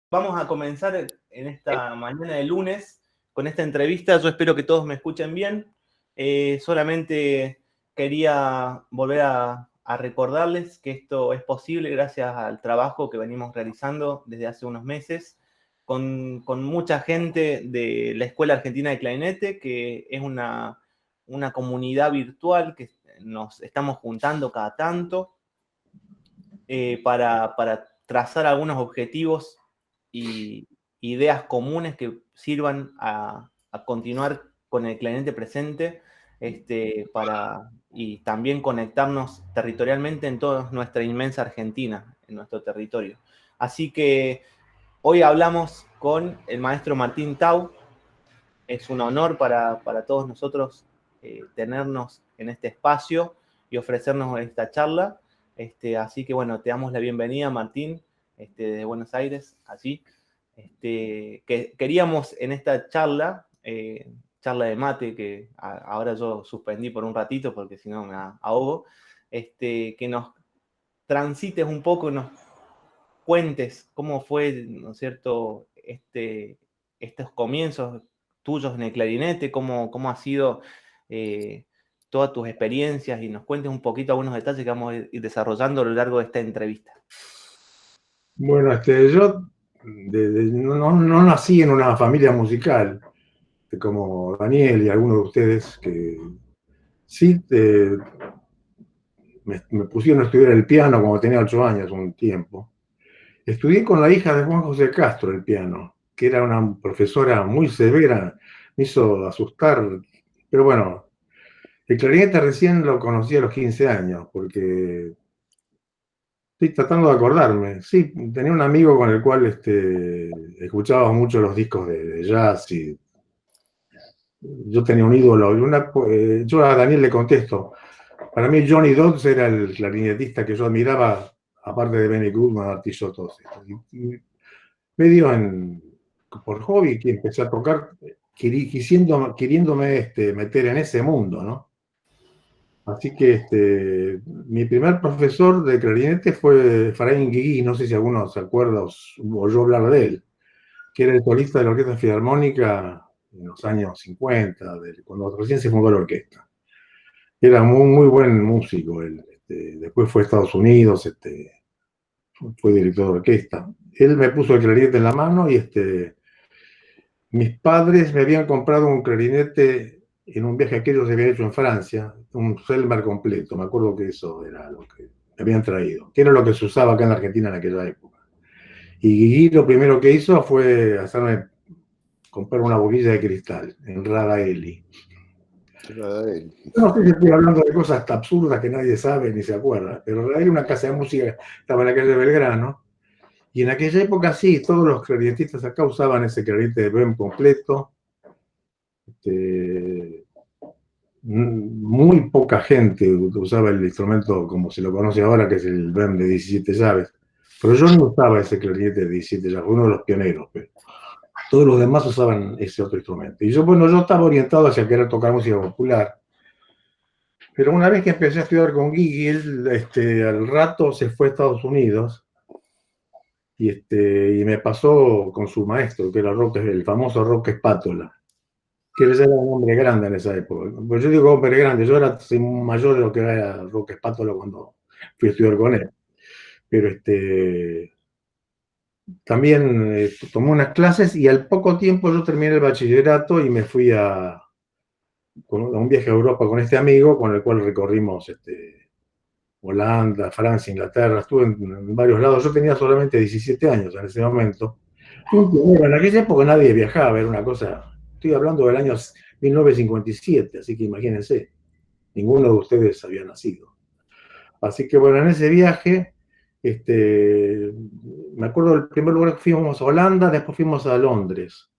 Vamos a comenzar en esta mañana de lunes con esta entrevista. Yo espero que todos me escuchen bien. Solamente quería volver a recordarles que esto es posible gracias al trabajo que venimos realizando desde hace unos meses con mucha gente de la Escuela Argentina de Clarinete, que es una comunidad virtual que nos estamos juntando cada tanto para trazar algunos objetivos y ideas comunes que sirvan a continuar con el clarinete presente y también conectarnos territorialmente en toda nuestra inmensa Argentina, en nuestro territorio. Así que hoy hablamos con el maestro Martín Tau. Es un honor para todos nosotros tenernos en este espacio y ofrecernos esta charla. Así que bueno, te damos la bienvenida, Martín, de Buenos Aires, allí. Que queríamos en esta charla, charla de mate, que ahora yo suspendí por un ratito porque si no me ahogo, que nos transites un poco, nos cuentes cómo fue, ¿no es cierto?, estos comienzos tuyos en el clarinete, cómo ha sido todas tus experiencias y nos cuentes un poquito algunos detalles que vamos a ir desarrollando a lo largo de esta entrevista. Bueno, yo no nací en una familia musical, como Daniel y algunos de ustedes, que sí me pusieron a estudiar el piano cuando tenía 8 años, un tiempo. Estudié con la hija de Juan José Castro el piano, que era una profesora muy severa, me hizo asustar, pero bueno, el clarinete recién lo conocí a los 15 años, porque estoy tratando de acordarme. Sí, tenía un amigo con el cual escuchaba mucho los discos de jazz y yo tenía un ídolo. Yo a Daniel le contesto. Para mí Johnny Dodds era el clarinetista que yo admiraba, aparte de Benny Goodman, Artillo, todos estos. Y medio por hobby que empecé a tocar, queriéndome meter en ese mundo, ¿no? Así que mi primer profesor de clarinete fue Efraín Guigui, no sé si alguno se acuerda o oyó hablar de él, que era el solista de la Orquesta Filarmónica en los años 50, cuando recién se fundó la orquesta. Era muy buen músico él. Después fue a Estados Unidos, fue director de orquesta. Él me puso el clarinete en la mano y mis padres me habían comprado un clarinete en un viaje que ellos habían hecho en Francia, un Selmer completo, me acuerdo que eso era lo que me habían traído, que era lo que se usaba acá en Argentina en aquella época. Y Guigui lo primero que hizo fue hacerme comprar una boquilla de cristal en Radaeli. No sé si estoy hablando de cosas hasta absurdas que nadie sabe ni se acuerda, pero Radaeli, una casa de música, estaba en la calle de Belgrano, y en aquella época sí, todos los clarinetistas acá usaban ese clarinete de Bem completo. Muy poca gente usaba el instrumento como se lo conoce ahora, que es el Bem de 17 llaves. Pero yo no usaba ese clarinete de 17 llaves, uno de los pioneros. Pero todos los demás usaban ese otro instrumento. Y yo estaba orientado hacia querer tocar música popular. Pero una vez que empecé a estudiar con Guigui, al rato se fue a Estados Unidos y me pasó con su maestro, que era el famoso Roque Spatola, que él era un hombre grande en esa época. Pues yo digo hombre grande, yo era mayor de lo que era Roque Spatola cuando fui a estudiar con él. Pero también tomé unas clases y al poco tiempo yo terminé el bachillerato y me fui a un viaje a Europa con este amigo, con el cual recorrimos Holanda, Francia, Inglaterra, estuve en varios lados. Yo tenía solamente 17 años en ese momento. En aquella época nadie viajaba, era una cosa, estoy hablando del año 1957, así que imagínense, ninguno de ustedes había nacido. Así que bueno, en ese viaje, me acuerdo del primer lugar que fuimos a Holanda, después fuimos a Londres.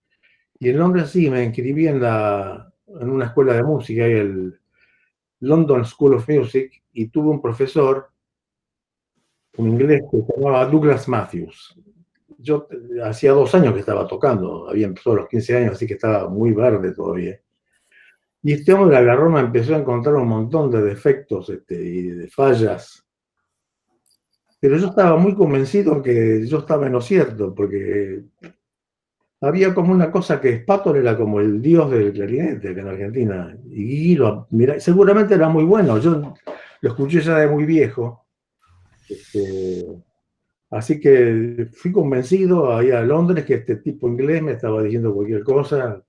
Y en Londres sí, me inscribí en una escuela de música, el London School of Music, y tuve un profesor, un inglés que se llamaba Douglas Matthews. Yo hacía 2 años que estaba tocando, había empezado a los 15 años, así que estaba muy verde todavía. Y este hombre agarró, me empezó a encontrar un montón de defectos y de fallas Pero yo estaba muy convencido que yo estaba en lo cierto, porque había como una cosa que Spátol era como el dios del clarinete acá en Argentina. Y mira, seguramente era muy bueno. Yo lo escuché ya de muy viejo. Este, así que fui convencido ahí a Londres que este tipo inglés me estaba diciendo cualquier cosa.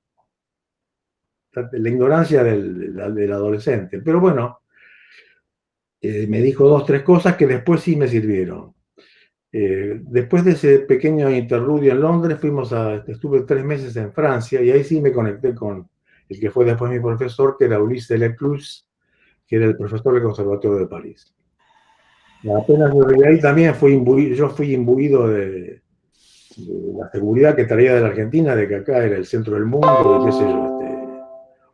La ignorancia del adolescente. Pero bueno, me dijo dos, tres cosas que después sí me sirvieron. Después de ese pequeño interludio en Londres, estuve 3 meses en Francia y ahí sí me conecté con el que fue después mi profesor, que era Ulysse Delecluse, que era el profesor del Conservatorio de París. Apenas yo llegué ahí también yo fui imbuido de la seguridad que traía de la Argentina, de que acá era el centro del mundo, y qué sé yo.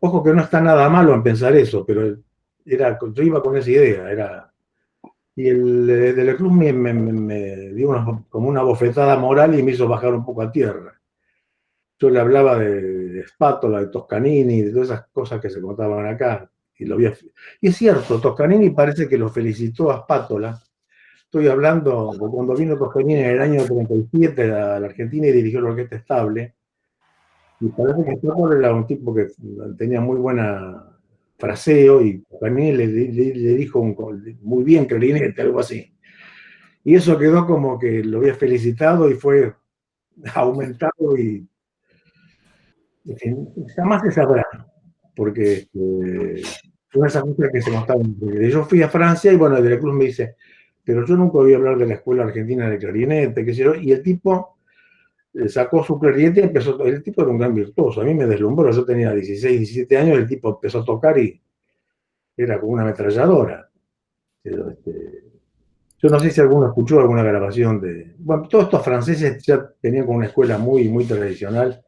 Ojo que no está nada malo en pensar eso, pero yo iba con esa idea, y el del club me dio como una bofetada moral y me hizo bajar un poco a tierra. Yo le hablaba de Spatola, de Toscanini, de todas esas cosas que se contaban acá. Y es cierto, Toscanini parece que lo felicitó a Spatola. Estoy hablando de cuando vino Toscanini en el año 37 a la Argentina y dirigió la Orquesta Estable. Y parece que Spatola era un tipo que tenía muy buena fraseo y Toscanini le dijo muy bien clarinete, algo así. Y eso quedó como que lo había felicitado y fue aumentado y jamás se sabrá, porque una de esas cosas que se contaban. Yo fui a Francia y bueno, de la Cruz me dice, pero yo nunca oí hablar de la Escuela Argentina de Clarinete, qué sé yo, y el tipo sacó su clarinete y empezó, el tipo era un gran virtuoso, a mí me deslumbró, yo tenía 16, 17 años, el tipo empezó a tocar y era como una ametralladora. Pero, yo no sé si alguno escuchó alguna grabación de... Bueno, todos estos franceses ya tenían como una escuela muy, muy tradicional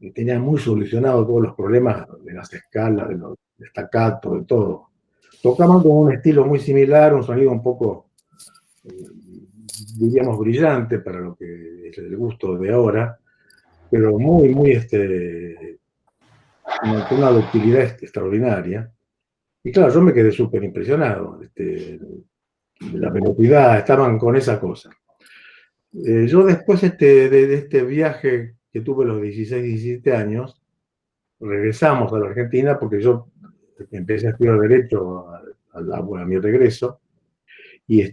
y tenían muy solucionado todos los problemas de las escalas, de los staccato, de todo. Tocaban con un estilo muy similar, un sonido un poco, diríamos, brillante para lo que es el gusto de ahora, pero muy, muy, con una ductilidad extraordinaria. Y claro, yo me quedé súper impresionado de la velocidad, estaban con esa cosa. Yo después de este viaje que tuve a los 16, 17 años, regresamos a la Argentina porque yo empecé a estudiar Derecho a mi regreso y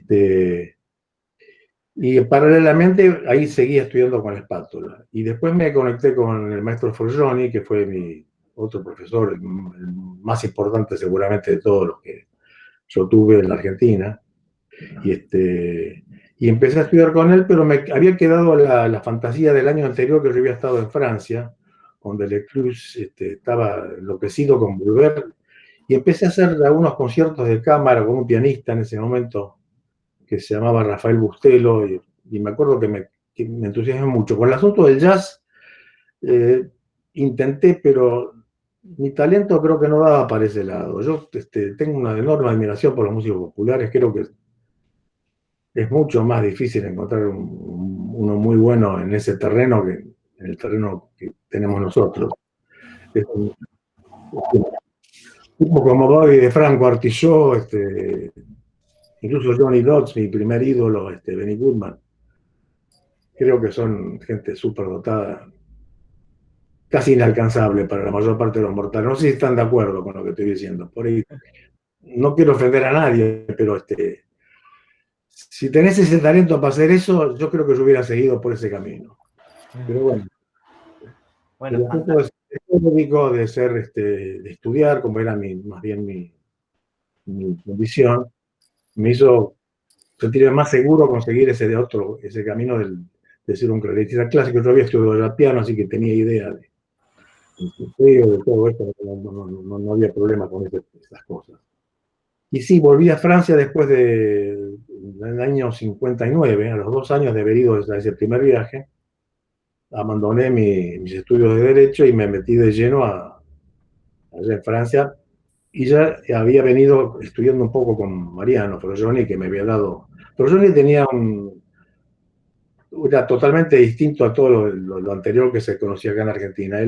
paralelamente ahí seguía estudiando con la espátula. Y después me conecté con el maestro Forgioni, que fue mi otro profesor, el más importante seguramente de todos los que yo tuve en la Argentina. Y empecé a estudiar con él, pero me había quedado la fantasía del año anterior que yo había estado en Francia, donde Lecluse estaba enloquecido con volver, y empecé a hacer algunos conciertos de cámara con un pianista en ese momento que se llamaba Rafael Bustelo, y me acuerdo que me entusiasmé mucho. Con el asunto del jazz, intenté, pero mi talento creo que no daba para ese lado. Yo tengo una enorme admiración por los músicos populares, creo que es mucho más difícil encontrar uno muy bueno en ese terreno que en el terreno que tenemos nosotros. Es un tipo como Bobby de Franco Artilló, incluso Johnny Dodds, mi primer ídolo, Benny Goodman, creo que son gente súper dotada, casi inalcanzable para la mayor parte de los mortales. No sé si están de acuerdo con lo que estoy diciendo. Por ahí no quiero ofender a nadie, pero si tenés ese talento para hacer eso, yo creo que yo hubiera seguido por ese camino. Pero bueno, Bueno, el asunto fantástico. económico de de estudiar, como era más bien mi condición, me hizo sentirme más seguro conseguir ese camino de ser un clarinetista clásico. Yo había estudiado ya piano, así que tenía idea de todo esto, no había problema con esas cosas. Y sí, volví a Francia después del año 59, a los 2 años de haber ido desde ese primer viaje, abandoné mis estudios de Derecho y me metí de lleno allá en Francia. Y ya había venido estudiando un poco con Mariano Frogioni, que me había dado. Frogioni era totalmente distinto a todo lo anterior que se conocía acá en Argentina.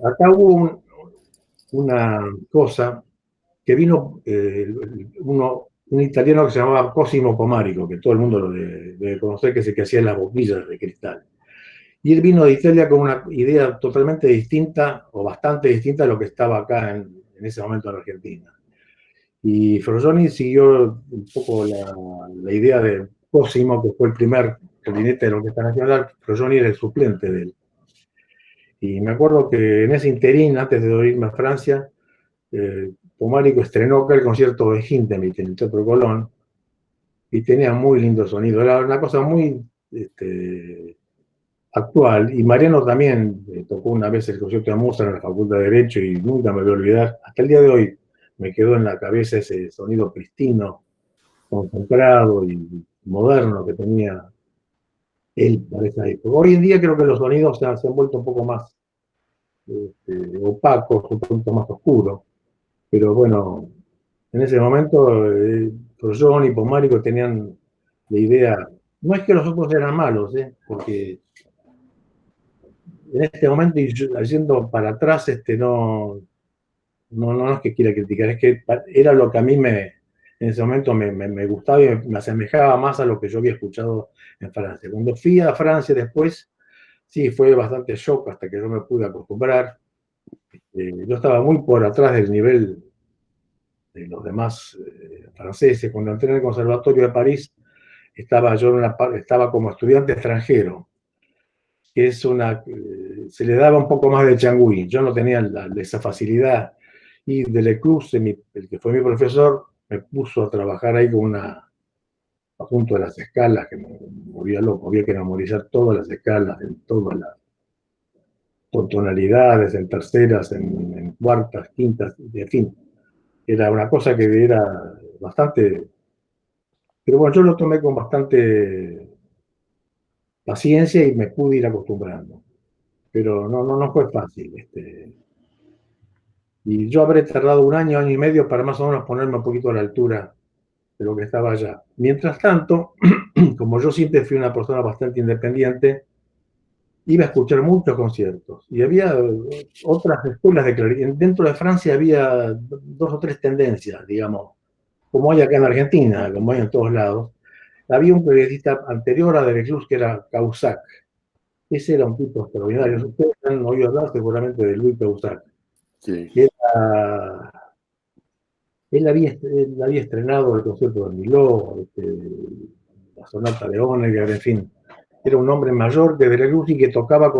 Acá hubo una cosa que vino un italiano que se llamaba Cosimo Pomarico, que todo el mundo lo debe conocer, que es el que hacía las boquillas de cristal. Y él vino de Italia con una idea totalmente distinta, o bastante distinta a lo que estaba acá en ese momento en Argentina. Y Frolloni siguió un poco la idea de Cosimo, que fue el primer clarinete de la Orquesta Nacional. Frolloni era el suplente de él. Y me acuerdo que en ese interín, antes de irme a Francia, Pomarico estrenó acá el concierto de Hindemith en el Teatro Colón, y tenía muy lindo sonido. Era una cosa muy actual. Y Mariano también tocó una vez el concierto de Mozart en la Facultad de Derecho y nunca me voy a olvidar. Hasta el día de hoy me quedó en la cabeza ese sonido pristino, concentrado y moderno que tenía él para esa época. Hoy en día creo que los sonidos se han vuelto un poco más opacos, un poquito más oscuros. Pero bueno, en ese momento, John y Pomarico tenían la idea. No es que los otros eran malos, porque en este momento, y yendo para atrás, no es que quiera criticar, es que era lo que a mí en ese momento me gustaba y me asemejaba más a lo que yo había escuchado en Francia. Cuando fui a Francia después, sí, fue bastante shock hasta que yo me pude acostumbrar. Yo estaba muy por atrás del nivel de los demás franceses. Cuando entré en el Conservatorio de París, estaba como estudiante extranjero, que es se le daba un poco más de changüí. Yo no tenía esa facilidad. Y Delecluse, el que fue mi profesor, me puso a trabajar ahí con junto a las escalas, que me volvía loco. Había que memorizar todas las escalas, en todas las tonalidades, en terceras, en cuartas, quintas, en fin. Era una cosa que era bastante. Pero bueno, yo lo tomé con bastante paciencia y me pude ir acostumbrando. Pero no fue fácil. Y yo habré tardado un año y medio para más o menos ponerme un poquito a la altura de lo que estaba allá. Mientras tanto, como yo siempre fui una persona bastante independiente, iba a escuchar muchos conciertos. Y había otras escuelas de clarinete. Dentro de Francia había dos o tres tendencias, digamos, como hay acá en Argentina, como hay en todos lados. Había un periodista anterior a Delecluse que era Caussac. Ese era un tipo extraordinario. Ustedes han oído hablar seguramente de Louis Caussac. Sí. Él había estrenado el concierto de Miló, la sonata de Honegger, en fin. Era un hombre mayor de Delecluse y que tocaba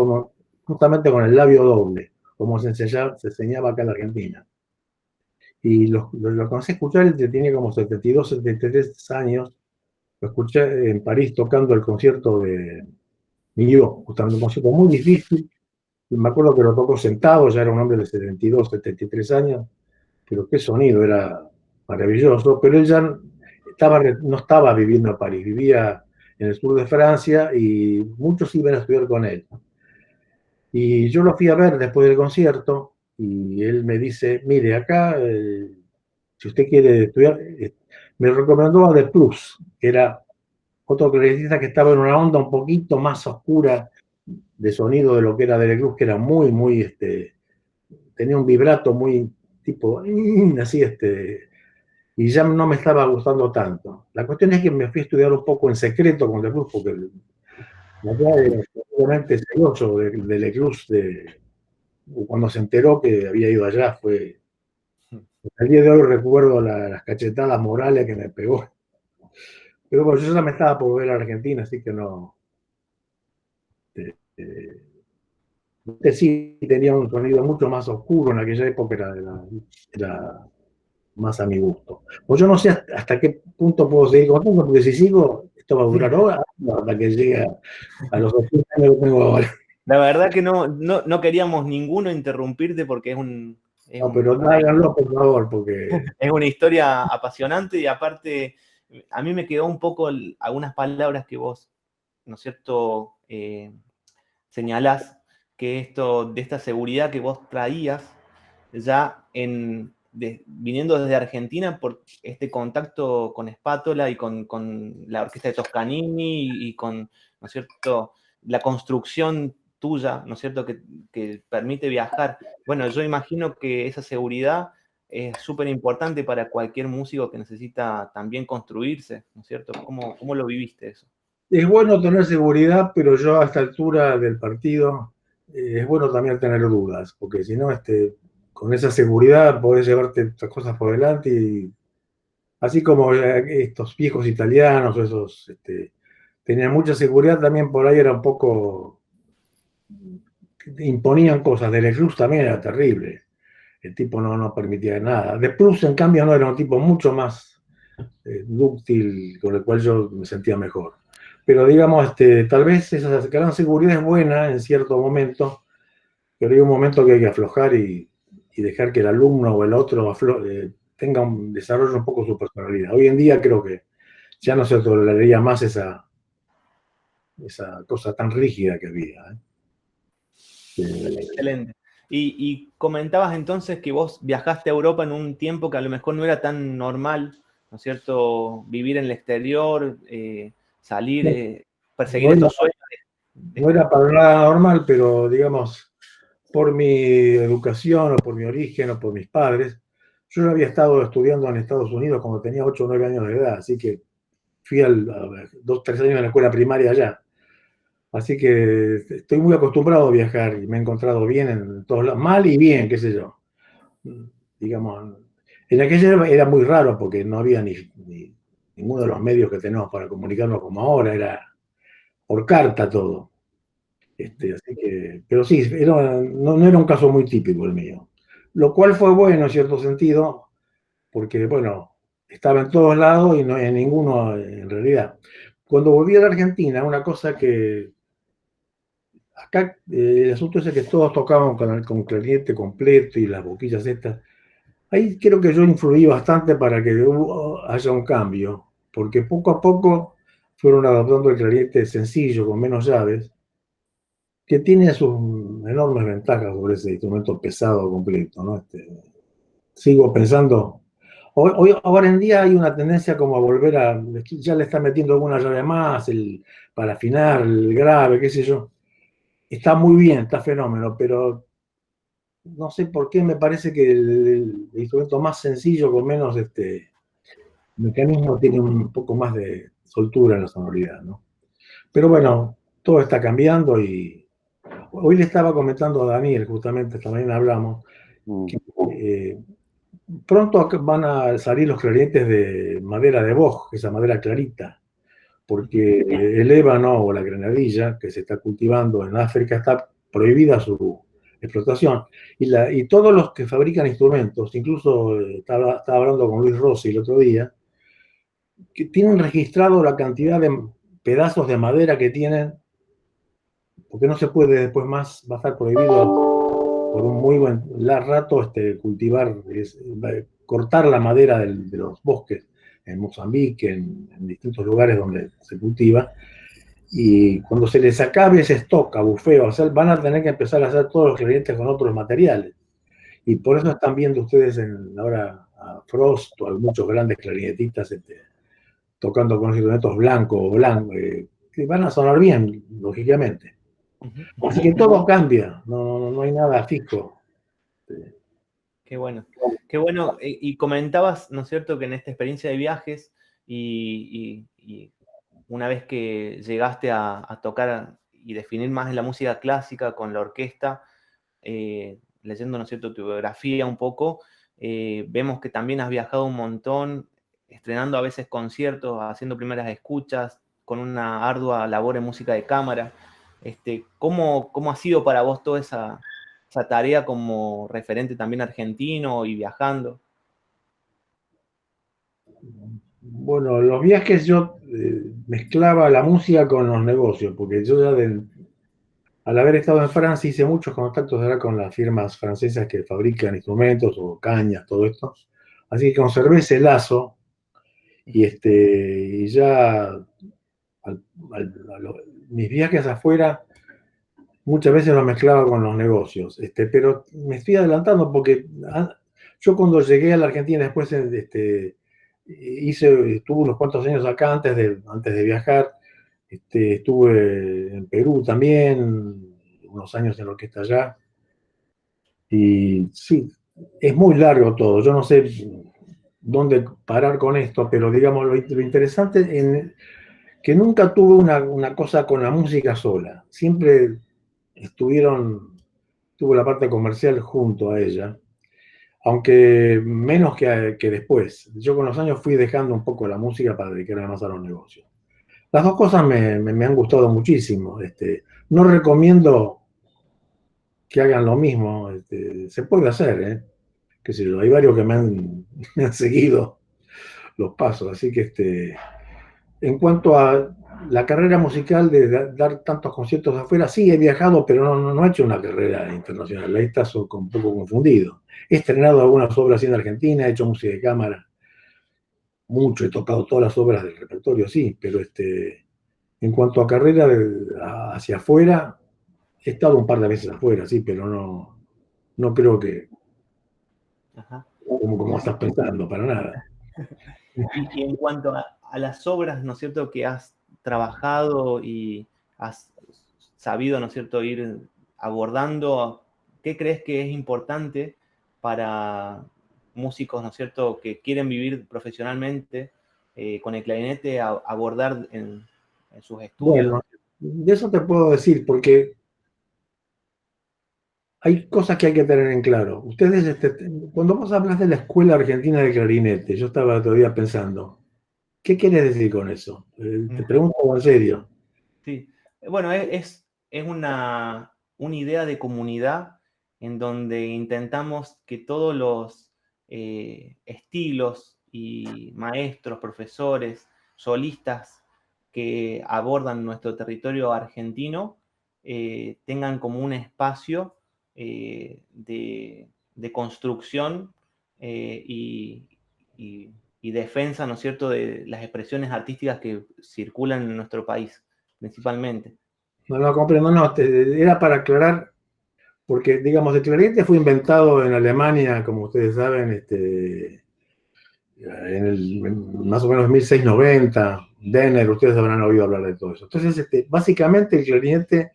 justamente con el labio doble, como se enseñaba acá en la Argentina. Y lo comencé a escuchar, él tenía como 72, 73 años. Lo escuché en París tocando el concierto de Miló, justamente un concierto muy difícil. Y me acuerdo que lo tocó sentado, ya era un hombre de 72, 73 años, pero qué sonido, era maravilloso. Pero él ya no estaba viviendo en París, vivía en el sur de Francia y muchos iban a estudiar con él. Y yo lo fui a ver después del concierto y él me dice, mire, acá, si usted quiere estudiar, me recomendó a The Plus, que era otro clarinetista que estaba en una onda un poquito más oscura de sonido de lo que era Delecluse, que era muy, tenía un vibrato muy tipo, así, y ya no me estaba gustando tanto. La cuestión es que me fui a estudiar un poco en secreto con Delecluse, porque la verdad era obviamente celoso de Delecluse, cuando se enteró que había ido allá, fue. Al día de hoy recuerdo las cachetadas morales que me pegó. Pero bueno, yo ya me estaba por ver a Argentina, así que no. Sí tenía un sonido mucho más oscuro en aquella época, era más a mi gusto. Pues yo no sé hasta qué punto puedo seguir contando, porque si sigo, esto va a durar horas hasta que llegue a los 80 años que tengo ahora. La verdad que no queríamos ninguno interrumpirte porque No, pero háganlo por favor, porque. es una historia apasionante y aparte a mí me quedó un poco algunas palabras que vos, ¿no es cierto?, señalás, que de esta seguridad que vos traías ya viniendo desde Argentina por este contacto con Spátola y con la orquesta de Toscanini y con, ¿no es cierto?, la construcción tuya, ¿no es cierto?, que permite viajar. Bueno, yo imagino que esa seguridad es súper importante para cualquier músico que necesita también construirse, ¿no es cierto? ¿Cómo lo viviste eso? Es bueno tener seguridad, pero yo a esta altura del partido es bueno también tener dudas, porque si no, con esa seguridad podés llevarte estas cosas por delante y así como estos viejos italianos, esos tenían mucha seguridad, también por ahí era un poco, imponían cosas. De Cruz también era terrible, el tipo no permitía nada. De Plus, en cambio, no, era un tipo mucho más dúctil, con el cual yo me sentía mejor. Pero digamos, tal vez esa gran seguridad es buena en cierto momento, pero hay un momento que hay que aflojar y dejar que el alumno o el otro tenga un desarrollo un poco su personalidad. Hoy en día creo que ya no se toleraría más esa cosa tan rígida que había. Excelente. Y comentabas entonces que vos viajaste a Europa en un tiempo que a lo mejor no era tan normal, ¿no es cierto? Vivir en el exterior, salir, No, perseguir no era, estos sueños. no era para nada normal, pero digamos, por mi educación o por mi origen o por mis padres, yo ya había estado estudiando en Estados Unidos cuando tenía 8 o 9 años de edad, así que fui a 2 o 3 años en la escuela primaria allá. Así que estoy muy acostumbrado a viajar y me he encontrado bien en todos lados, mal y bien, qué sé yo. Digamos, en aquella era muy raro porque no había ninguno de los medios que tenemos para comunicarnos como ahora, era por carta todo. Así que, pero sí, no era un caso muy típico el mío. Lo cual fue bueno en cierto sentido, porque, bueno, estaba en todos lados y no en ninguno en realidad. Cuando volví a la Argentina, una cosa que acá el asunto es que todos tocaban con clarinete completo y las boquillas estas. Ahí creo que yo influí bastante para que haya un cambio, porque poco a poco fueron adaptando el clarinete sencillo, con menos llaves, que tiene sus enormes ventajas sobre ese instrumento pesado completo, ¿no? Sigo pensando, ahora en día hay una tendencia como a volver ya le está metiendo alguna llave más, para afinar, el grave, qué sé yo. Está muy bien, está fenómeno, pero no sé por qué me parece que el instrumento más sencillo, con menos mecanismo, tiene un poco más de soltura en la sonoridad, ¿no? Pero bueno, todo está cambiando y hoy le estaba comentando a Daniel, justamente esta mañana hablamos, que pronto van a salir los clarinetes de madera de boj, esa madera clarita, porque el ébano o la granadilla que se está cultivando en África está prohibida su explotación. Y todos los que fabrican instrumentos, incluso estaba hablando con Luis Rossi el otro día, que tienen registrado la cantidad de pedazos de madera que tienen, porque no se puede después más, va a estar prohibido por un muy buen rato cultivar, cortar la madera de los bosques en Mozambique, en distintos lugares donde se cultiva, y cuando se les acabe ese stock a bufeo, o sea, van a tener que empezar a hacer todos los clientes con otros materiales. Y por eso están viendo ustedes ahora a Frost o a muchos grandes clarinetistas tocando con instrumentos blancos o blancos, que van a sonar bien, lógicamente. Así que todo cambia, no hay nada fijo. Qué bueno. Qué bueno. Y comentabas, ¿no es cierto?, que en esta experiencia de viajes y una vez que llegaste a tocar y definir más la música clásica con la orquesta, leyendo, ¿no es cierto?, tu biografía un poco, vemos que también has viajado un montón, estrenando a veces conciertos, haciendo primeras escuchas, con una ardua labor en música de cámara. ¿Cómo ha sido para vos toda esa tarea como referente también argentino y viajando? Bueno, los viajes yo mezclaba la música con los negocios, porque yo ya al haber estado en Francia hice muchos contactos ahora con las firmas francesas que fabrican instrumentos o cañas, todo esto. Así que conservé ese lazo y ya al- mis viajes afuera muchas veces los mezclaba con los negocios. Pero me estoy adelantando porque yo cuando llegué a la Argentina después estuve unos cuantos años acá antes de viajar. Estuve en Perú también, unos años en la orquesta allá. Y sí, es muy largo todo. Yo no sé dónde parar con esto, pero digamos, lo interesante en que nunca tuve una cosa con la música sola. Siempre tuvo la parte comercial junto a ella, aunque menos que después. Yo con los años fui dejando un poco la música para dedicarme más a los negocios. Las dos cosas me han gustado muchísimo. No recomiendo que hagan lo mismo. Se puede hacer, ¿eh? Qué sé yo, hay varios que me han seguido los pasos, así que en cuanto a la carrera musical de dar tantos conciertos afuera, sí he viajado, pero no he hecho una carrera internacional. Ahí estás un poco confundido. He estrenado algunas obras en Argentina, he hecho música de cámara, mucho, he tocado todas las obras del repertorio, sí, pero en cuanto a carrera hacia afuera, he estado un par de veces afuera, sí, pero no creo que, Ajá. como estás pensando, para nada. Y en cuanto a las obras, ¿no es cierto?, que has trabajado y has sabido, ¿no es cierto?, ir abordando, ¿qué crees que es importante para músicos, ¿no es cierto?, que quieren vivir profesionalmente con el clarinete, abordar en sus estudios? Bueno, de eso te puedo decir, porque hay cosas que hay que tener en claro. Ustedes, cuando vos hablas de la Escuela Argentina de Clarinete, yo estaba todavía pensando, ¿qué quieres decir con eso? Te pregunto en serio. Sí, bueno, es una idea de comunidad en donde intentamos que todos los estilos y maestros, profesores, solistas que abordan nuestro territorio argentino tengan como un espacio de construcción y, y defensa, ¿no es cierto?, de las expresiones artísticas que circulan en nuestro país principalmente. No comprendo, no, era para aclarar, porque, digamos, el clarinete fue inventado en Alemania, como ustedes saben, más o menos 1690, Denner, ustedes habrán oído hablar de todo eso. Entonces, básicamente el clarinete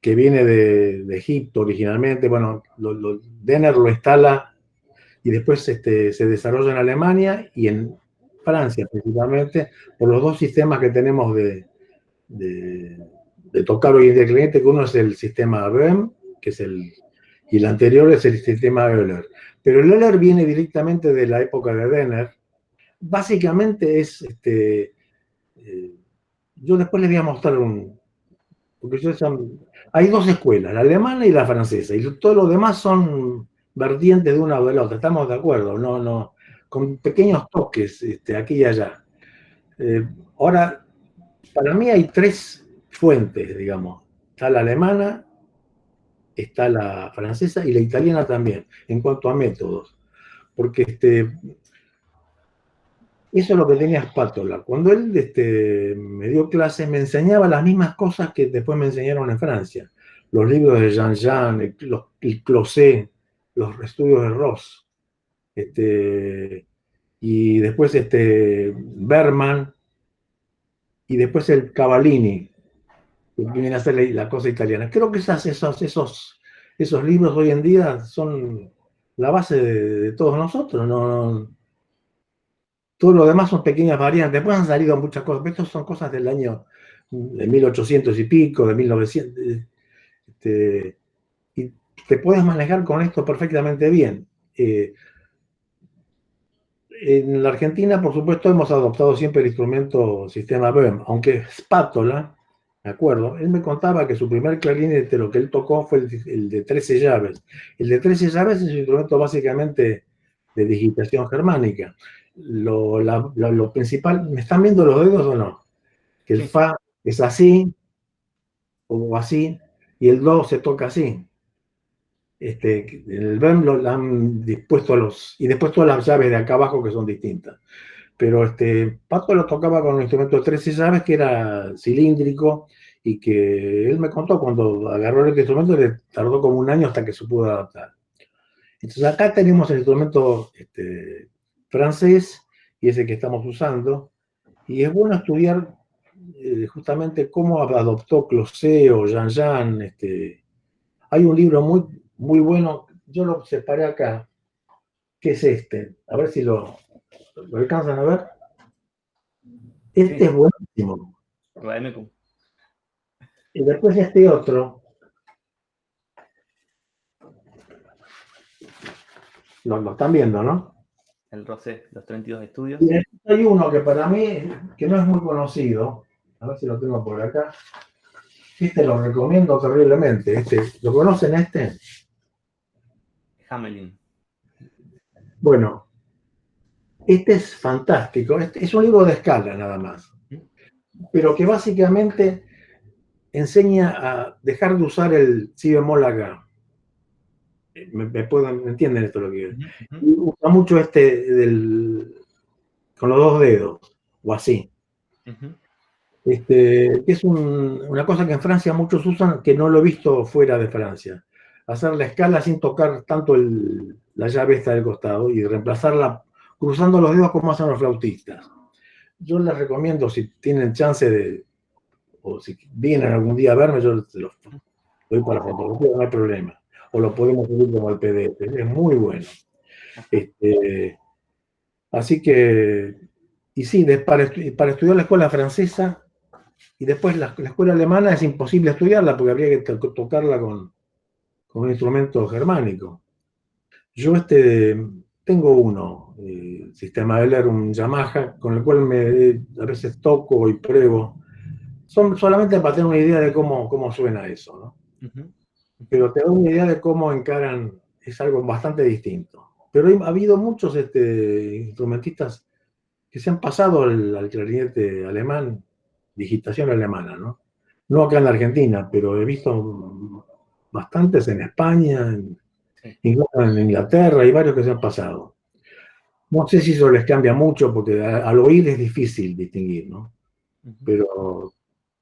que viene de Egipto originalmente, bueno, Denner lo instala y después se desarrolla en Alemania y en Francia principalmente, por los dos sistemas que tenemos de, de tocar hoy en día el clarinete, que uno es el sistema Böhm, que es y el anterior es el sistema Euler. Pero el Euler viene directamente de la época de Denner. Básicamente yo después les voy a mostrar porque hay dos escuelas, la alemana y la francesa, y todo lo demás son vertientes de una o de la otra, estamos de acuerdo, con pequeños toques aquí y allá. Ahora, para mí hay tres fuentes, digamos. Está la alemana, está la francesa y la italiana también, en cuanto a métodos. Porque eso es lo que tenía Spátola. Cuando él me dio clases, me enseñaba las mismas cosas que después me enseñaron en Francia. Los libros de Jean-Jean, el Closet, los estudios de Ross. Y después Berman, y después el Cavallini, que viene a ser la cosa italiana. Creo que esos libros hoy en día son la base de todos nosotros. Todo lo demás son pequeñas variantes. Después han salido muchas cosas, pero estas son cosas del año de 1800 y pico, de 1900. Y te puedes manejar con esto perfectamente bien. En la Argentina, por supuesto, hemos adoptado siempre el instrumento sistema Böhm, aunque Spátola, me acuerdo, él me contaba que su primer clarinete, lo que él tocó fue el de 13 llaves. El de 13 llaves es un instrumento básicamente de digitación germánica. Lo principal, ¿me están viendo los dedos o no? Que el Sí, sí. Fa es así o así, y el Do se toca así. El BEM lo han dispuesto y después todas las llaves de acá abajo que son distintas. Pero Pato lo tocaba con un instrumento de 13 llaves que era cilíndrico y que él me contó cuando agarró este instrumento le tardó como un año hasta que se pudo adaptar. Entonces acá tenemos el instrumento francés y ese que estamos usando y es bueno estudiar justamente cómo adoptó Closet o Jean-Jean. Hay un libro muy bueno, yo lo separé acá, que es este. A ver si lo alcanzan a ver. Este Sí. es buenísimo. Bueno, Y después este otro, lo están viendo, ¿no? el Rosé, los 32 estudios. Y después hay uno que para mí, que no es muy conocido, a ver si lo tengo por acá. Este lo recomiendo terriblemente. ¿Lo conocen este? Hamelin. Bueno, este es fantástico. Este es un libro de escala nada más, pero que básicamente enseña a dejar de usar el si bemol acá. ¿Me entienden esto lo que es? Y usa mucho con los dos dedos, o así. Que es una cosa que en Francia muchos usan, que no lo he visto fuera de Francia. Hacer la escala sin tocar tanto la llave esta del costado y reemplazarla cruzando los dedos como hacen los flautistas. Yo les recomiendo, si tienen chance o si vienen algún día a verme, yo se los doy para fotografía, no hay problema. O lo podemos subir como el PDF, es muy bueno. Así que, y sí, para estudiar la escuela francesa y después la escuela alemana es imposible estudiarla porque habría que tocarla con un instrumento germánico. Yo tengo uno, sistema de leer, un Yamaha, con el cual a veces toco y pruebo. Son solamente para tener una idea de cómo suena eso, ¿no? Pero te da una idea de cómo encaran, es algo bastante distinto. Pero ha habido muchos instrumentistas que se han pasado al clarinete alemán, digitación alemana, ¿no? No acá en la Argentina, pero he visto bastantes en España, incluso en Inglaterra, hay varios que se han pasado. No sé si eso les cambia mucho, porque al oír es difícil distinguir, ¿no? Pero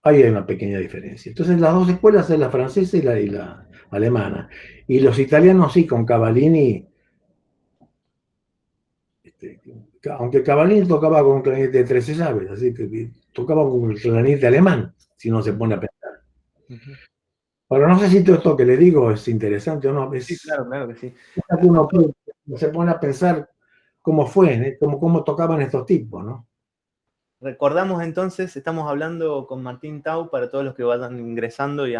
hay una pequeña diferencia. Entonces, las dos escuelas es la francesa y la alemana. Y los italianos sí, con Cavallini, aunque Cavallini tocaba con un clarinete de 13 llaves, así que tocaba con el clarinete alemán, si no se pone a pensar. Ahora, no sé si todo esto que le digo es interesante o no. Sí, claro que sí. Uno se pone a pensar cómo fue, cómo tocaban estos tipos, ¿no? Recordamos entonces, estamos hablando con Martín Tau para todos los que vayan ingresando y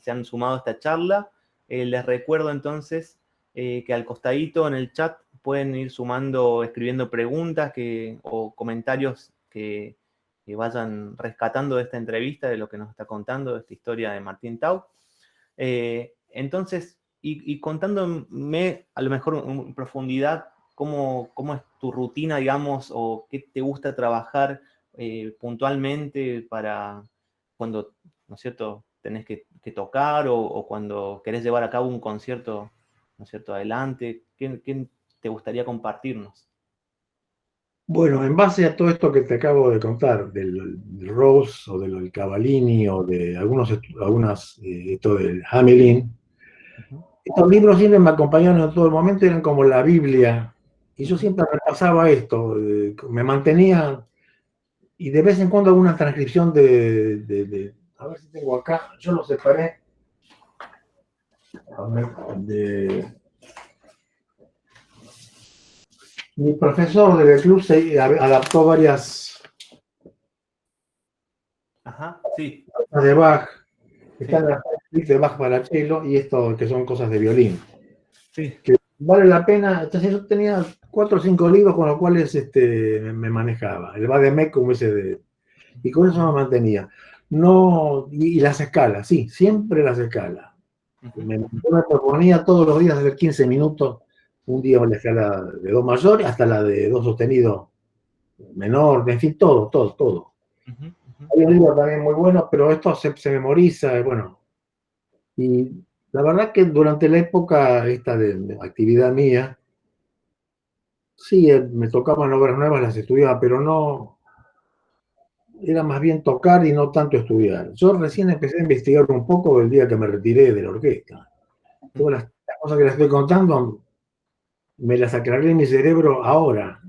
se han sumado a esta charla. Les recuerdo entonces que al costadito en el chat pueden ir sumando, escribiendo preguntas o comentarios que vayan rescatando de esta entrevista, de lo que nos está contando, de esta historia de Martín Tau. Entonces, y contándome a lo mejor en profundidad cómo es tu rutina, digamos, o qué te gusta trabajar puntualmente para cuando, ¿no es cierto?, tenés que tocar o cuando querés llevar a cabo un concierto, ¿no es cierto?, adelante. ¿Qué te gustaría compartirnos? Bueno, en base a todo esto que te acabo de contar, del Rose o del Cavallini o de esto del Hamelin, estos libros siempre me acompañaron en todo el momento, eran como la Biblia, y yo siempre repasaba esto, me mantenía, y de vez en cuando alguna transcripción a ver si tengo acá, yo lo separé, mi profesor del club se adaptó varias Sí. de Bach, están las de Bach para cello y esto que son cosas de violín. Sí. Que vale la pena. Entonces yo tenía 4 o 5 libros con los cuales me manejaba. El Bademec como y con eso me mantenía. No, y las escalas, sí, siempre las escalas. Yo me proponía todos los días hacer 15 minutos, un día la escala de do mayor hasta la de do sostenido menor, en fin, todo. Hay un libro también muy bueno, pero esto se memoriza, bueno. Y la verdad que durante la época esta de actividad mía, sí, me tocaban obras nuevas, las estudiaba, pero no, era más bien tocar y no tanto estudiar. Yo recién empecé a investigar un poco el día que me retiré de la orquesta. Todas las cosas que les estoy contando me las aclaré en mi cerebro ahora,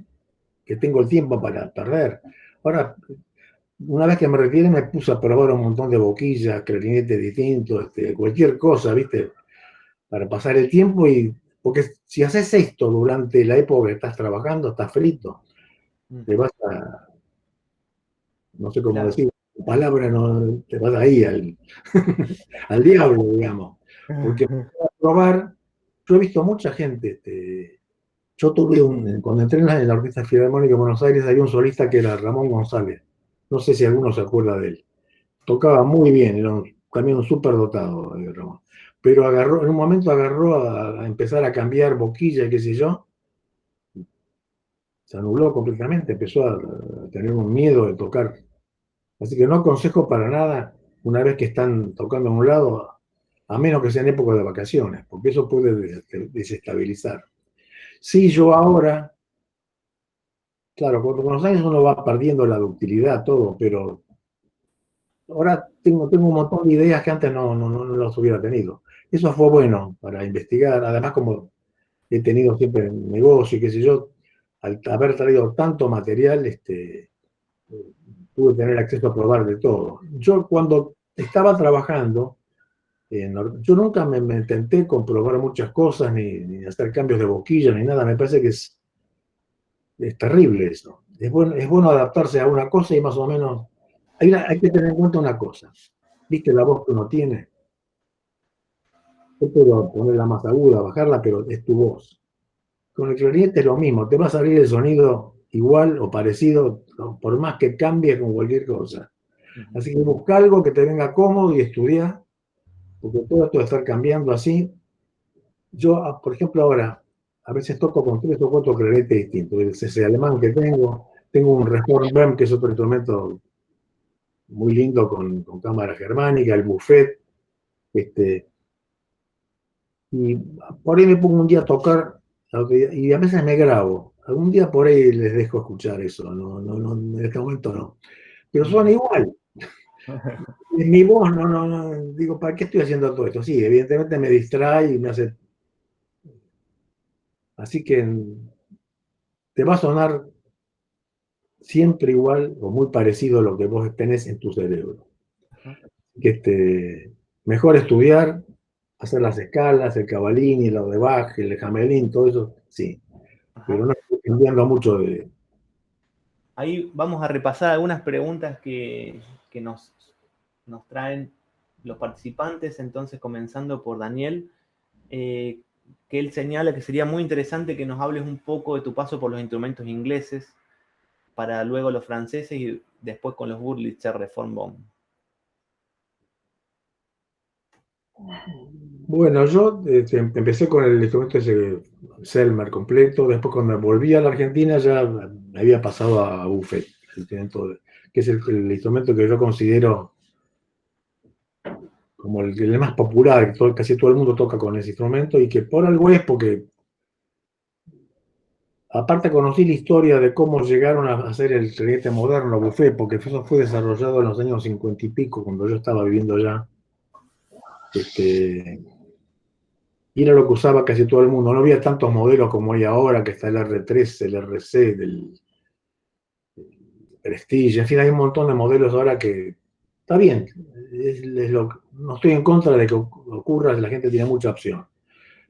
que tengo el tiempo para perder. Ahora, una vez que me retiré me puse a probar un montón de boquillas, clarinetes distintos, cualquier cosa, ¿viste? Para pasar el tiempo y Porque si haces esto durante la época que estás trabajando, estás frito. Te vas a, no sé cómo Claro. decir, la palabra no, te vas ahí al diablo, digamos. Porque para probar, yo he visto mucha gente, yo tuve cuando entré en la Orquesta Filarmónica de Buenos Aires, había un solista que era Ramón González. No sé si alguno se acuerda de él. Tocaba muy bien, era también un súper dotado, Ramón. Pero agarró, en un momento agarró a empezar a cambiar boquilla, qué sé yo, se anuló completamente, empezó a tener un miedo de tocar. Así que no aconsejo para nada, una vez que están tocando a un lado, a menos que sea en época de vacaciones, porque eso puede desestabilizar. Sí, yo ahora, claro, con los años uno va perdiendo la ductilidad, todo, pero ahora tengo un montón de ideas que antes no las hubiera tenido. Eso fue bueno para investigar, además como he tenido siempre negocio y qué sé yo, al haber traído tanto material, pude tener acceso a probar de todo. Yo cuando estaba trabajando, yo nunca me intenté comprobar muchas cosas, ni hacer cambios de boquilla, ni nada. Me parece que es terrible eso. Es bueno adaptarse a una cosa y más o menos... Hay que tener en cuenta una cosa. ¿Viste la voz que uno tiene? Yo puedo ponerla más aguda, bajarla, pero es tu voz. Con el clarinete es lo mismo. Te va a salir el sonido igual o parecido, por más que cambie con cualquier cosa. Ujú. Así que busca algo que te venga cómodo y estudia, porque todo esto de estar cambiando así. Yo, por ejemplo, ahora a veces toco con 3 o 4 clarinetes distintos. El CC alemán que tengo un Reform que es otro instrumento muy lindo con cámara germánica, el buffet, este, y por ahí me pongo un día a tocar y a veces me grabo. Algún día por ahí les dejo escuchar eso, en este momento no. Pero suena Ujú. igual. Mi voz, digo, ¿para qué estoy haciendo todo esto? Sí, evidentemente me distrae y me hace... Así que te va a sonar siempre igual o muy parecido a lo que vos tenés en tu cerebro. Ajá. Que mejor estudiar, hacer las escalas, el Cavallini, lo de Bach, el Hamelin, todo eso, sí. Pero Ajá. no estoy cambiando mucho de... Ahí vamos a repasar algunas preguntas que nos traen los participantes, entonces comenzando por Daniel, eh, que él señala que sería muy interesante que nos hables un poco de tu paso por los instrumentos ingleses, para luego los franceses y después con los Wurlitzer Reformbone. Bueno, yo empecé con el instrumento ese Selmer completo, después cuando volví a la Argentina ya me había pasado a Buffet, que es el instrumento que yo considero como el más popular, que casi todo el mundo toca con ese instrumento y que por algo es porque aparte conocí la historia de cómo llegaron a hacer el clarinete moderno, Buffet, porque eso fue desarrollado en los años 50 y pico, cuando yo estaba viviendo allá. Este, y era lo que usaba casi todo el mundo. No había tantos modelos como hay ahora, que está el R3, el RC, del Prestige, en fin, hay un montón de modelos ahora que está bien. No estoy en contra de que ocurra, la gente tiene mucha opción.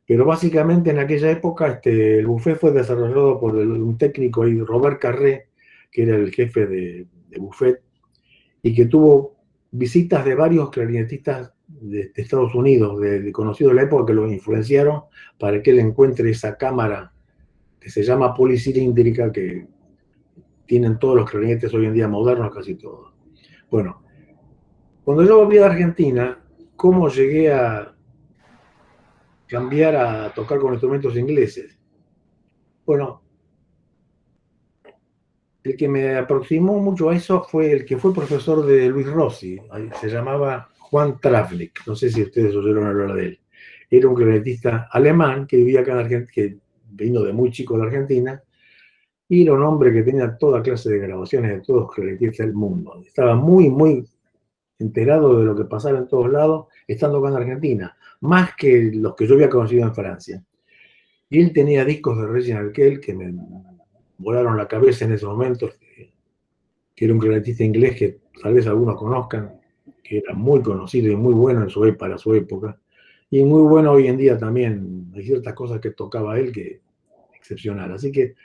Pero básicamente en aquella época el buffet fue desarrollado por un técnico ahí, Robert Carré, que era el jefe de buffet, y que tuvo visitas de varios clarinetistas de Estados Unidos, de conocidos de la época, que lo influenciaron para que él encuentre esa cámara que se llama policilíndrica, que tienen todos los clarinetes hoy en día modernos, casi todos. Bueno, cuando yo volví a Argentina, ¿cómo llegué a cambiar a tocar con instrumentos ingleses? Bueno, el que me aproximó mucho a eso fue el que fue profesor de Luis Rossi, se llamaba Juan Travnik, no sé si ustedes oyeron hablar de él. Era un clarinetista alemán que vivía acá en Argentina, que vino de muy chico de Argentina, y era un hombre que tenía toda clase de grabaciones de todos los clarinetistas del mundo. Estaba muy, muy enterado de lo que pasaba en todos lados, estando acá en Argentina, más que los que yo había conocido en Francia. Y él tenía discos de Reginald Kell que me volaron la cabeza en ese momento, que era un clarinetista inglés que tal vez algunos conozcan, que era muy conocido y muy bueno para su época. y muy bueno hoy en día también. Hay ciertas cosas que tocaba él que excepcional. Así que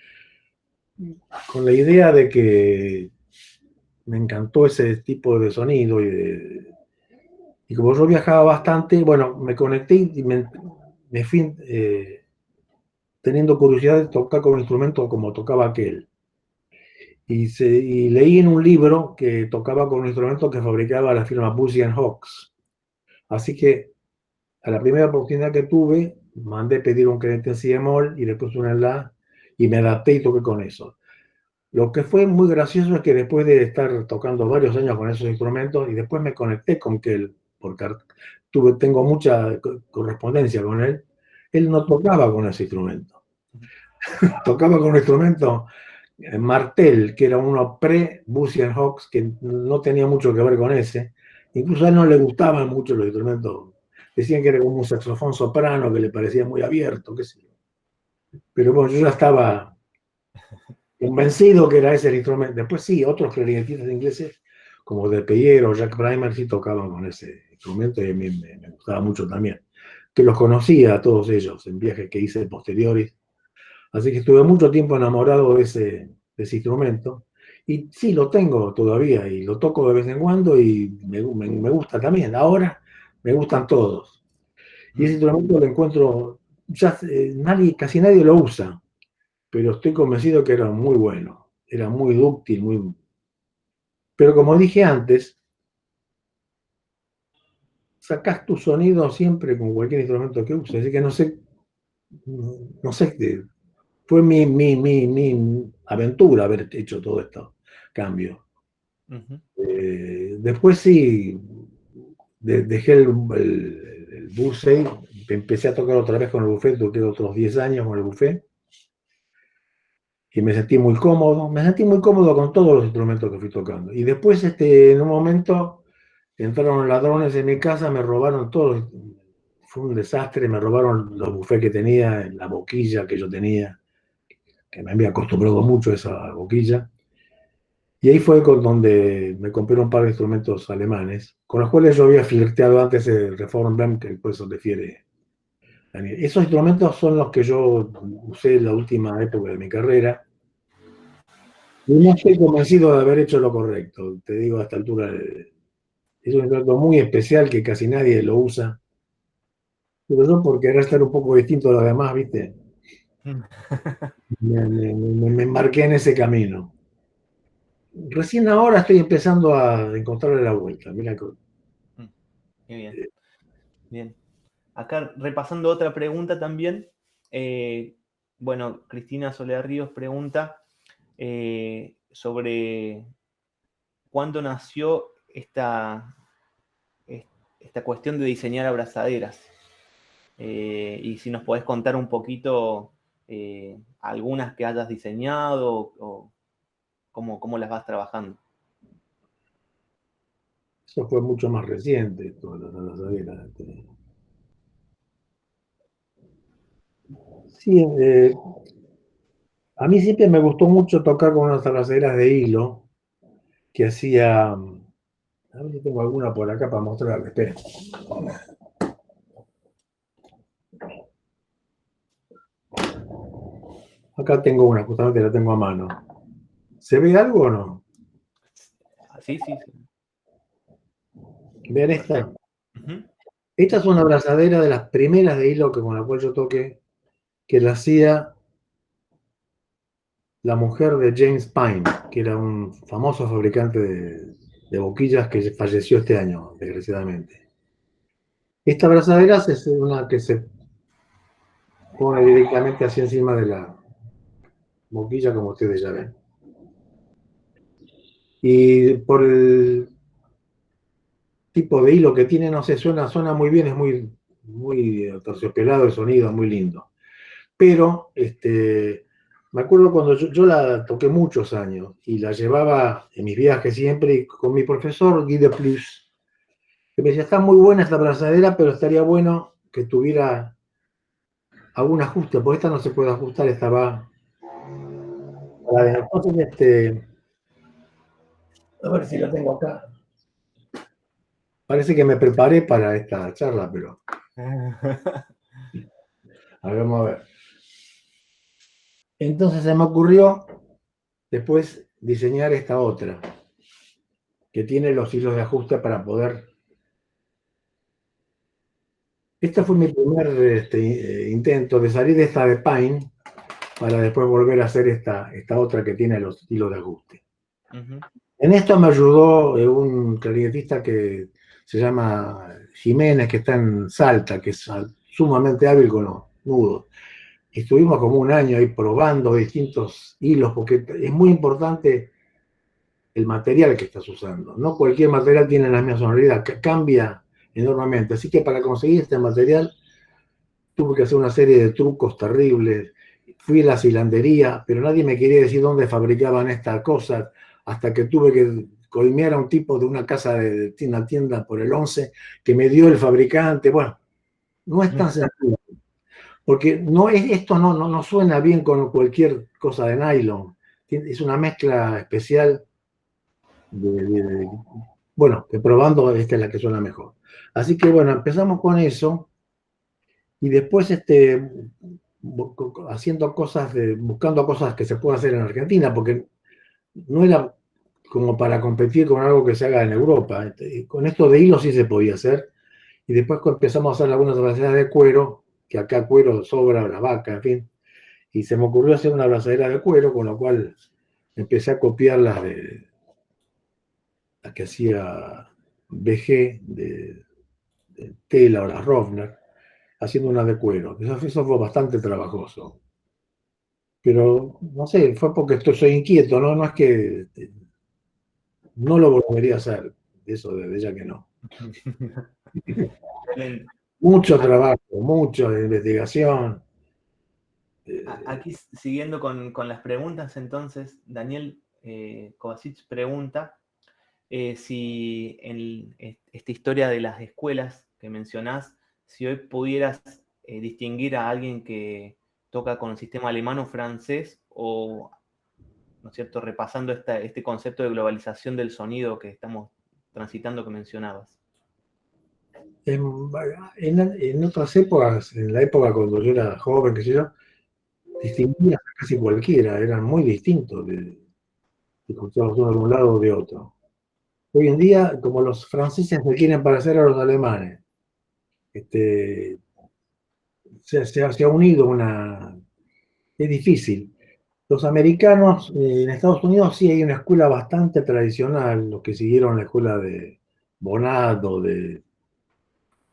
con la idea de que me encantó ese tipo de sonido y como yo viajaba bastante, bueno, me conecté y me fui teniendo curiosidad de tocar con un instrumento como tocaba aquel. Y leí en un libro que tocaba con un instrumento que fabricaba la firma Bussy Hawkes. Así que a la primera oportunidad que tuve, mandé pedir un clarinete en si bemol y después un en la y me adapté y toqué con eso. Lo que fue muy gracioso es que después de estar tocando varios años con esos instrumentos y después me conecté con Kel, porque tengo mucha correspondencia con él no tocaba con ese instrumento. Tocaba con un instrumento Martel, que era uno pre-Bussy Hawkes, que no tenía mucho que ver con ese. Incluso a él no le gustaban mucho los instrumentos. Decían que era como un saxofón soprano que le parecía muy abierto, qué sé yo. Pero bueno, yo ya estaba convencido que era ese el instrumento. Después sí, otros clarinetistas ingleses, como De Peyer o Jack Brymer, sí tocaban con ese instrumento y a mí me gustaba mucho también. Que los conocía a todos ellos en viajes que hice posteriores. Así que estuve mucho tiempo enamorado de ese instrumento. Y sí, lo tengo todavía y lo toco de vez en cuando y me gusta también. Ahora me gustan todos. Y ese instrumento lo encuentro, ya casi nadie lo usa, pero estoy convencido que era muy bueno. Era muy dúctil, muy... Pero como dije antes, sacás tu sonido siempre con cualquier instrumento que uses. Así que no sé, fue mi aventura haber hecho todo esto cambio. Después sí, dejé el buffet, empecé a tocar otra vez con el buffet, toqué otros 10 años con el buffet y me sentí muy cómodo con todos los instrumentos que fui tocando. Y después, en un momento, entraron ladrones en mi casa, me robaron todo, fue un desastre, me robaron los buffets que tenía, la boquilla que yo tenía, que me había acostumbrado mucho a esa boquilla. Y ahí fue con donde me compré un par de instrumentos alemanes, con los cuales yo había flirteado antes el Reformband, que por eso refiere Daniel. Esos instrumentos son los que yo usé en la última época de mi carrera. Y no estoy convencido de haber hecho lo correcto, te digo a esta altura. Es un instrumento muy especial que casi nadie lo usa. Pero yo por querer estar un poco distinto a los demás, ¿viste? Me embarqué en ese camino. Recién ahora estoy empezando a encontrarle la vuelta. Mira, Qué bien, bien. Acá repasando otra pregunta también. Bueno, Cristina Soledad Ríos pregunta sobre cuándo nació esta cuestión de diseñar abrazaderas. Y si nos podés contar un poquito algunas que hayas diseñado o cómo las vas trabajando. eso fue mucho más reciente, todas las abrazaderas. Sí, a mí siempre me gustó mucho tocar con unas abrazaderas de hilo que hacía. A ver si tengo alguna por acá para mostrarles. Esperen. Acá tengo una, justamente la tengo a mano. ¿Se ve algo o no? Sí, sí, sí. Vean esta. Perfecto. Uh-huh. Esta es una abrazadera de las primeras de hilo con la cual yo toqué, que la hacía la mujer de James Pine, que era un famoso fabricante de boquillas que falleció este año, desgraciadamente. Esta abrazadera es una que se pone directamente así encima de la boquilla, como ustedes ya ven. Y por el tipo de hilo que tiene, no sé, suena muy bien, es muy terciopelado el sonido, muy lindo. Pero me acuerdo cuando yo la toqué muchos años y la llevaba en mis viajes siempre y con mi profesor Guy de Plus, que me decía, está muy buena esta abrazadera, pero estaría bueno que tuviera algún ajuste, porque esta no se puede ajustar, esta va. Entonces, a ver si la tengo acá. Parece que me preparé para esta charla, pero A ver, vamos a ver. Entonces se me ocurrió después diseñar esta otra, que tiene los hilos de ajuste para poder... Este fue mi primer intento de salir de esta de Pine para después volver a hacer esta otra que tiene los hilos de ajuste. Ujú. En esto me ayudó un clarinetista que se llama Jiménez, que está en Salta, que es sumamente hábil con los nudos. Estuvimos como un año ahí probando distintos hilos, porque es muy importante el material que estás usando. No cualquier material tiene la misma sonoridad, cambia enormemente. Así que para conseguir este material tuve que hacer una serie de trucos terribles. Fui a la hilandería, pero nadie me quería decir dónde fabricaban estas cosas, hasta que tuve que coimear a un tipo de una casa de una tienda por el 11 que me dio el fabricante. Bueno, no es tan sencillo, porque esto no suena bien con cualquier cosa de nylon. Es una mezcla especial bueno, que probando esta es la que suena mejor. Así que bueno, empezamos con eso y después haciendo cosas, buscando cosas que se puedan hacer en Argentina, porque no era como para competir con algo que se haga en Europa. Con esto de hilo sí se podía hacer. Y después empezamos a hacer algunas abrazaderas de cuero, que acá cuero sobra, la vaca, en fin. Y se me ocurrió hacer una abrazadera de cuero, con lo cual empecé a copiar las que hacía BG de tela o las Rovner, haciendo una de cuero. Eso fue bastante trabajoso. Pero, no sé, fue porque soy inquieto, ¿no? No es que no lo volvería a hacer, eso desde ya que no. Excelente. Mucho trabajo, mucha investigación. Aquí siguiendo con las preguntas, entonces, Daniel Kovacic pregunta si en esta historia de las escuelas que mencionás, si hoy pudieras distinguir a alguien que toca con el sistema alemán o francés, o, ¿no es cierto?, repasando este concepto de globalización del sonido que estamos transitando que mencionabas. En otras épocas, en la época cuando yo era joven, qué sé yo, distinguías a casi cualquiera, eran muy distintos de escucharlos uno de un lado o de otro. Hoy en día, como los franceses se quieren parecer a los alemanes, este, se ha unido una... Es difícil. Los americanos, en Estados Unidos sí hay una escuela bastante tradicional, los que siguieron la escuela de Bonat o de,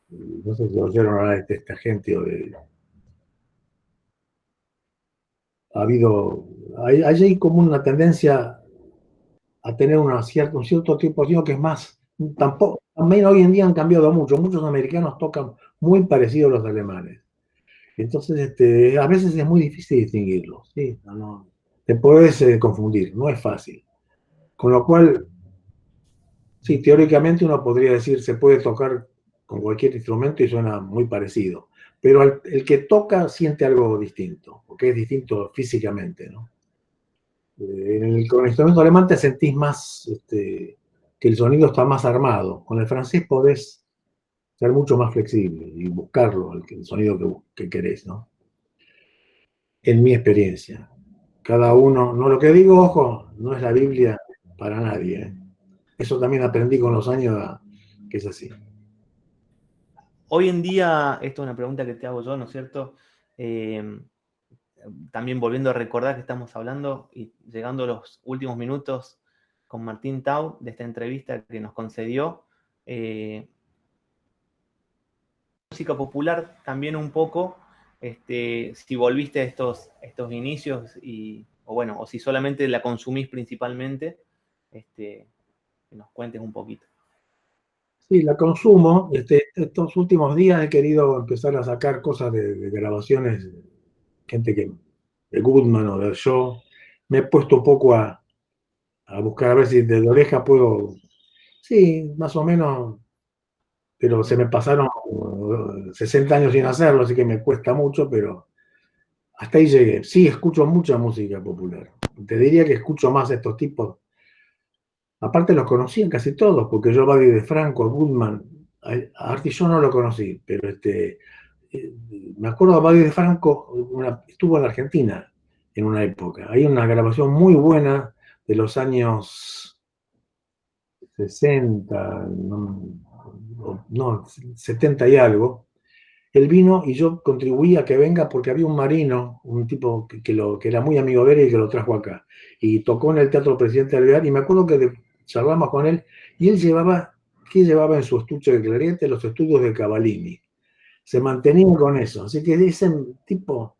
no sé si oyeron hablar de esta gente o de... Ha habido, hay como una tendencia a tener un cierto tipo de sonido que es más, tampoco, también hoy en día han cambiado mucho, muchos americanos tocan muy parecidos a los alemanes. Entonces, a veces es muy difícil distinguirlos, ¿sí? Te puedes confundir, no es fácil. Con lo cual, sí, teóricamente uno podría decir se puede tocar con cualquier instrumento y suena muy parecido, pero el que toca siente algo distinto, porque es distinto físicamente, ¿no? Con el instrumento alemán te sentís más, que el sonido está más armado. Con el francés podés ser mucho más flexible y buscarlo, el sonido que querés, ¿no? En mi experiencia. Cada uno, no lo que digo, ojo, no es la Biblia para nadie, ¿eh? Eso también aprendí con los años que es así. Hoy en día, esto es una pregunta que te hago yo, ¿no es cierto? También volviendo a recordar que estamos hablando y llegando a los últimos minutos con Martín Tau de esta entrevista que nos concedió. Música popular también un poco, si volviste a estos inicios o bueno, o si solamente la consumís principalmente, que nos cuentes un poquito. Sí, la consumo. Estos últimos días he querido empezar a sacar cosas de grabaciones, gente de Goodman o de Shaw. Me he puesto un poco a buscar a ver si de la oreja puedo, sí, más o menos, pero se me pasaron 60 años sin hacerlo, así que me cuesta mucho, pero hasta ahí llegué. Sí, escucho mucha música popular. Te diría que escucho más estos tipos. Aparte los conocían casi todos, porque yo a Buddy de Franco, a Goodman, A Arti yo no lo conocí, pero me acuerdo a Babi de Franco, estuvo en la Argentina en una época. Hay una grabación muy buena de los años 60, no, 70 y algo. Él vino y yo contribuí a que venga porque había un marino, un tipo que era muy amigo de él y que lo trajo acá. Y tocó en el Teatro Presidente Alvear y me acuerdo que charlamos con él y él llevaba, ¿qué llevaba en su estuche de clarinete? Los estudios de Cavallini. Se mantenía con eso. Así que ese tipo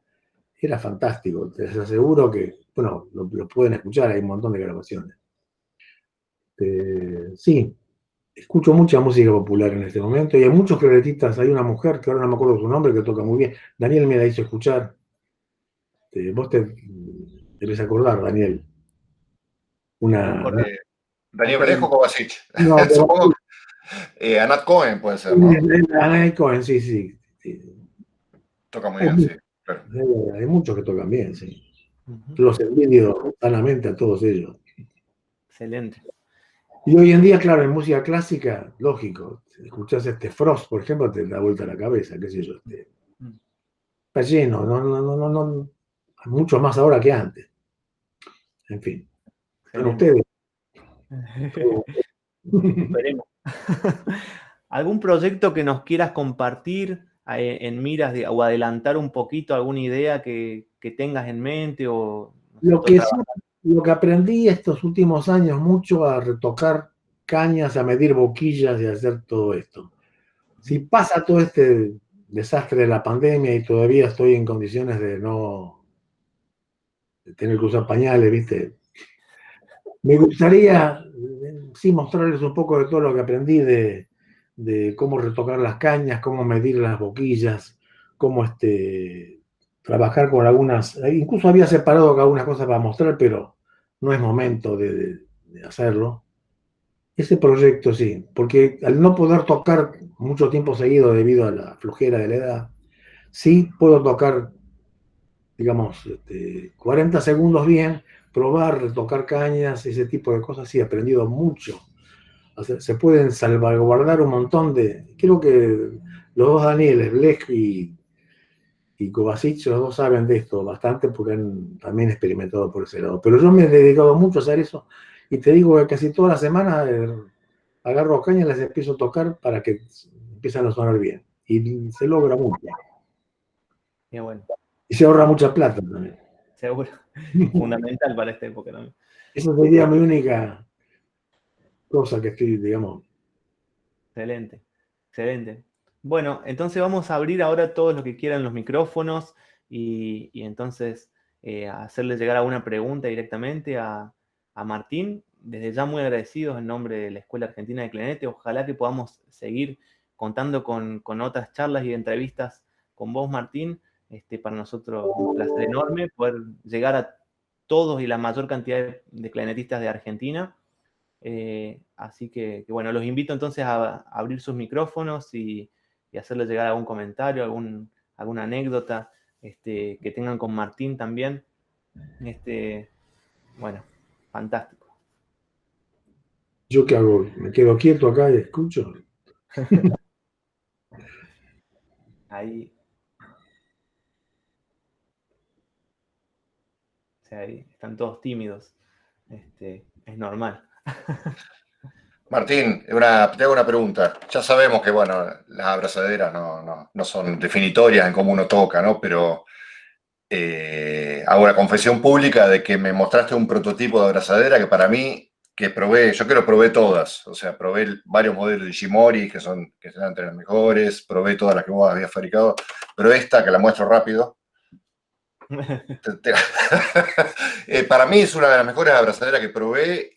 era fantástico. Les aseguro que, bueno, lo pueden escuchar, hay un montón de grabaciones. Sí, escucho mucha música popular en este momento y hay muchos clarinetistas. Hay una mujer que ahora no me acuerdo su nombre que toca muy bien. Daniel me la hizo escuchar. Vos te debes acordar, Daniel. Una. Daniel Vallejo, Kovacic. No, Supongo que Anat Cohen puede ser, ¿no? Ana Cohen, sí, sí. Toca muy bien, sí. Claro. Hay muchos que tocan bien, sí. Los envidio sanamente a todos ellos. Excelente. Y hoy en día, claro, en música clásica, lógico, escuchás Frost, por ejemplo, te da vuelta la cabeza, qué sé yo. Está lleno, no, mucho más ahora que antes. En fin. Bueno, ustedes. Esperemos. ¿Algún proyecto que nos quieras compartir en miras o adelantar un poquito alguna idea que tengas en mente? O, no sé, Lo que aprendí estos últimos años mucho a retocar cañas, a medir boquillas y a hacer todo esto. Si pasa todo este desastre de la pandemia y todavía estoy en condiciones de no tener que usar pañales, ¿viste? Me gustaría, sí, mostrarles un poco de todo lo que aprendí de cómo retocar las cañas, cómo medir las boquillas, cómo trabajar con algunas, incluso había separado algunas cosas para mostrar, pero no es momento de hacerlo. Ese proyecto sí, porque al no poder tocar mucho tiempo seguido debido a la flojera de la edad, sí puedo tocar, digamos, 40 segundos bien, probar, retocar cañas, ese tipo de cosas, sí, he aprendido mucho. O sea, se pueden salvaguardar un montón creo que los dos Danieles, Blech y Kovacic, los dos saben de esto bastante porque han también experimentado por ese lado. Pero yo me he dedicado mucho a hacer eso y te digo que casi toda la semana agarro cañas y las empiezo a tocar para que empiecen a sonar bien. Y se logra mucho. Qué bueno. Y se ahorra mucha plata también. Seguro. Fundamental para esta época también. Esa sería mi única cosa que estoy, digamos. Excelente, excelente. Bueno, entonces vamos a abrir ahora todos los que quieran los micrófonos y entonces hacerle llegar alguna pregunta directamente a Martín. Desde ya muy agradecidos en nombre de la Escuela Argentina de Clarinete. Ojalá que podamos seguir contando con otras charlas y entrevistas con vos, Martín. Para nosotros un placer enorme poder llegar a todos y la mayor cantidad de clarinetistas de Argentina. Así que, bueno, los invito entonces a abrir sus micrófonos y hacerles llegar algún comentario, alguna anécdota que tengan con Martín también. Bueno, fantástico. ¿Yo qué hago? ¿Me quedo quieto acá y escucho? Ahí, o sea, ahí están todos tímidos. Es normal. Martín, te hago una pregunta. Ya sabemos que, bueno, las abrazaderas no son definitorias en cómo uno toca, ¿no? Pero hago una confesión pública de que me mostraste un prototipo de abrazadera que para mí, yo creo que probé todas. O sea, probé varios modelos de Ishimori que son entre las mejores, probé todas las que vos habías fabricado, pero esta, que la muestro rápido, para mí es una de las mejores abrazaderas que probé.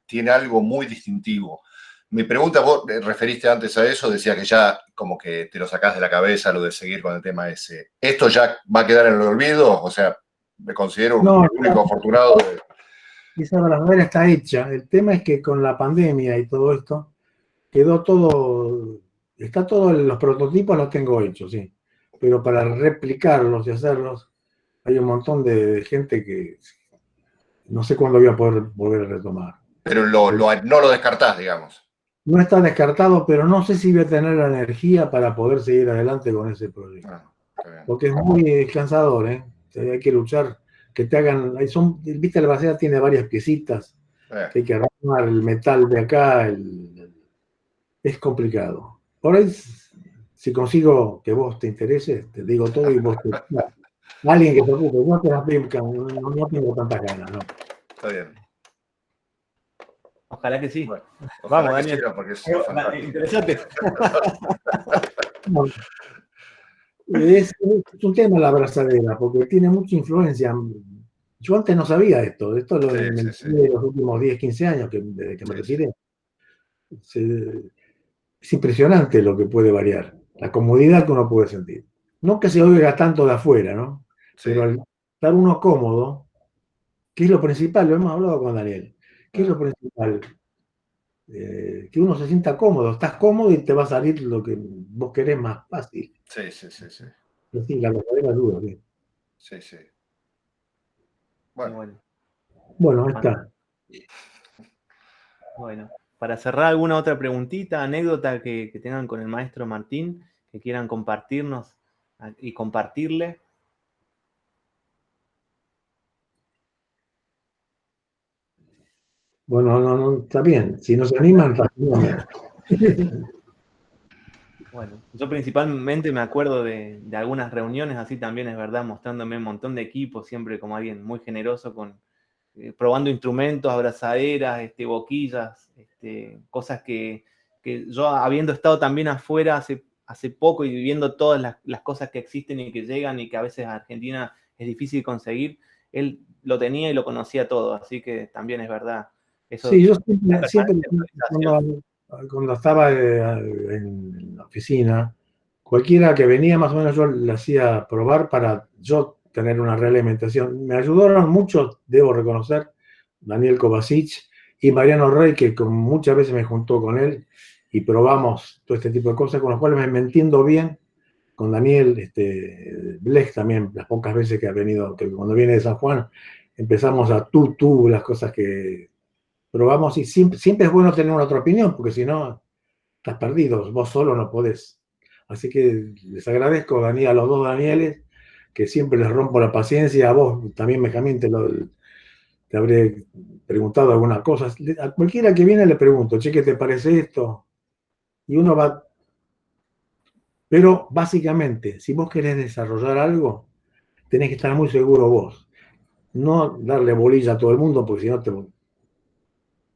Tiene algo muy distintivo. Mi pregunta, vos referiste antes a eso, decía que ya como que te lo sacás de la cabeza lo de seguir con el tema ese. ¿Esto ya va a quedar en el olvido? O sea, me considero un único afortunado. Esa abrasadera está hecha. El tema es que con la pandemia y todo esto, quedó todo, está todo, los prototipos los tengo hechos, sí. Pero para replicarlos y hacerlos, hay un montón de gente que no sé cuándo voy a poder volver a retomar. Pero no lo descartás, digamos. no está descartado, pero no sé si voy a tener la energía para poder seguir adelante con ese proyecto. Ah, está bien. Porque es muy cansador, ¿eh? Hay que luchar, que te hagan, viste, la bracera tiene varias piecitas, que hay que armar el metal de acá, es complicado. Por ahí, si consigo que vos te interese, te digo todo y vos alguien que se ocupe, no te la pica, no tengo tantas ganas, ¿no? Está bien. Ojalá que sí. Bueno, Vamos, ojalá que Daniel. siga porque es fantástico. Interesante. No, es un tema la abrazadera, porque tiene mucha influencia. Yo antes no sabía esto lo Sí, inventé sí, sí. en los últimos 10, 15 años, desde que me Sí, sí. retiré. Es impresionante lo que puede variar, la comodidad que uno puede sentir. No que se oiga tanto de afuera, ¿no? Sí. Pero al estar uno cómodo, que es lo principal, lo hemos hablado con Daniel, ¿qué es lo principal? Que uno se sienta cómodo, estás cómodo y te va a salir lo que vos querés más fácil. Sí, sí, sí, sí. Sí, la verdadera duda. ¿Sí? Sí, sí. Muy Bueno, bueno. Bueno, ahí está. Bueno, para cerrar, ¿alguna otra preguntita, anécdota que tengan con el maestro Martín, que quieran compartirnos y compartirle? Bueno, no, está bien. Si nos animan, fascinamos. Bueno, yo principalmente me acuerdo de algunas reuniones, así también es verdad, mostrándome un montón de equipos, siempre como alguien muy generoso, probando instrumentos, abrazaderas, boquillas, cosas que yo habiendo estado también afuera hace poco y viendo todas las cosas que existen y que llegan y que a veces a Argentina es difícil conseguir, él lo tenía y lo conocía todo, así que también es verdad. Sí, Eso, yo la siempre permanente actualización. cuando estaba en la oficina, cualquiera que venía más o menos yo le hacía probar para yo tener una real alimentación. Me ayudaron mucho, debo reconocer, Daniel Kovacic y Mariano Rey, que muchas veces me juntó con él y probamos todo este tipo de cosas, con los cuales me entiendo bien. Con Daniel Blech también, las pocas veces que ha venido, que cuando viene de San Juan, empezamos a las cosas que probamos y siempre es bueno tener una otra opinión, porque si no, estás perdido, vos solo no podés. Así que les agradezco, Daniel, a los dos Danieles, que siempre les rompo la paciencia, a vos también, Benjamín, te habré preguntado algunas cosas. A cualquiera que viene le pregunto, che, ¿qué te parece esto? Y uno va... Pero básicamente, si vos querés desarrollar algo, tenés que estar muy seguro vos. No darle bolilla a todo el mundo, porque si no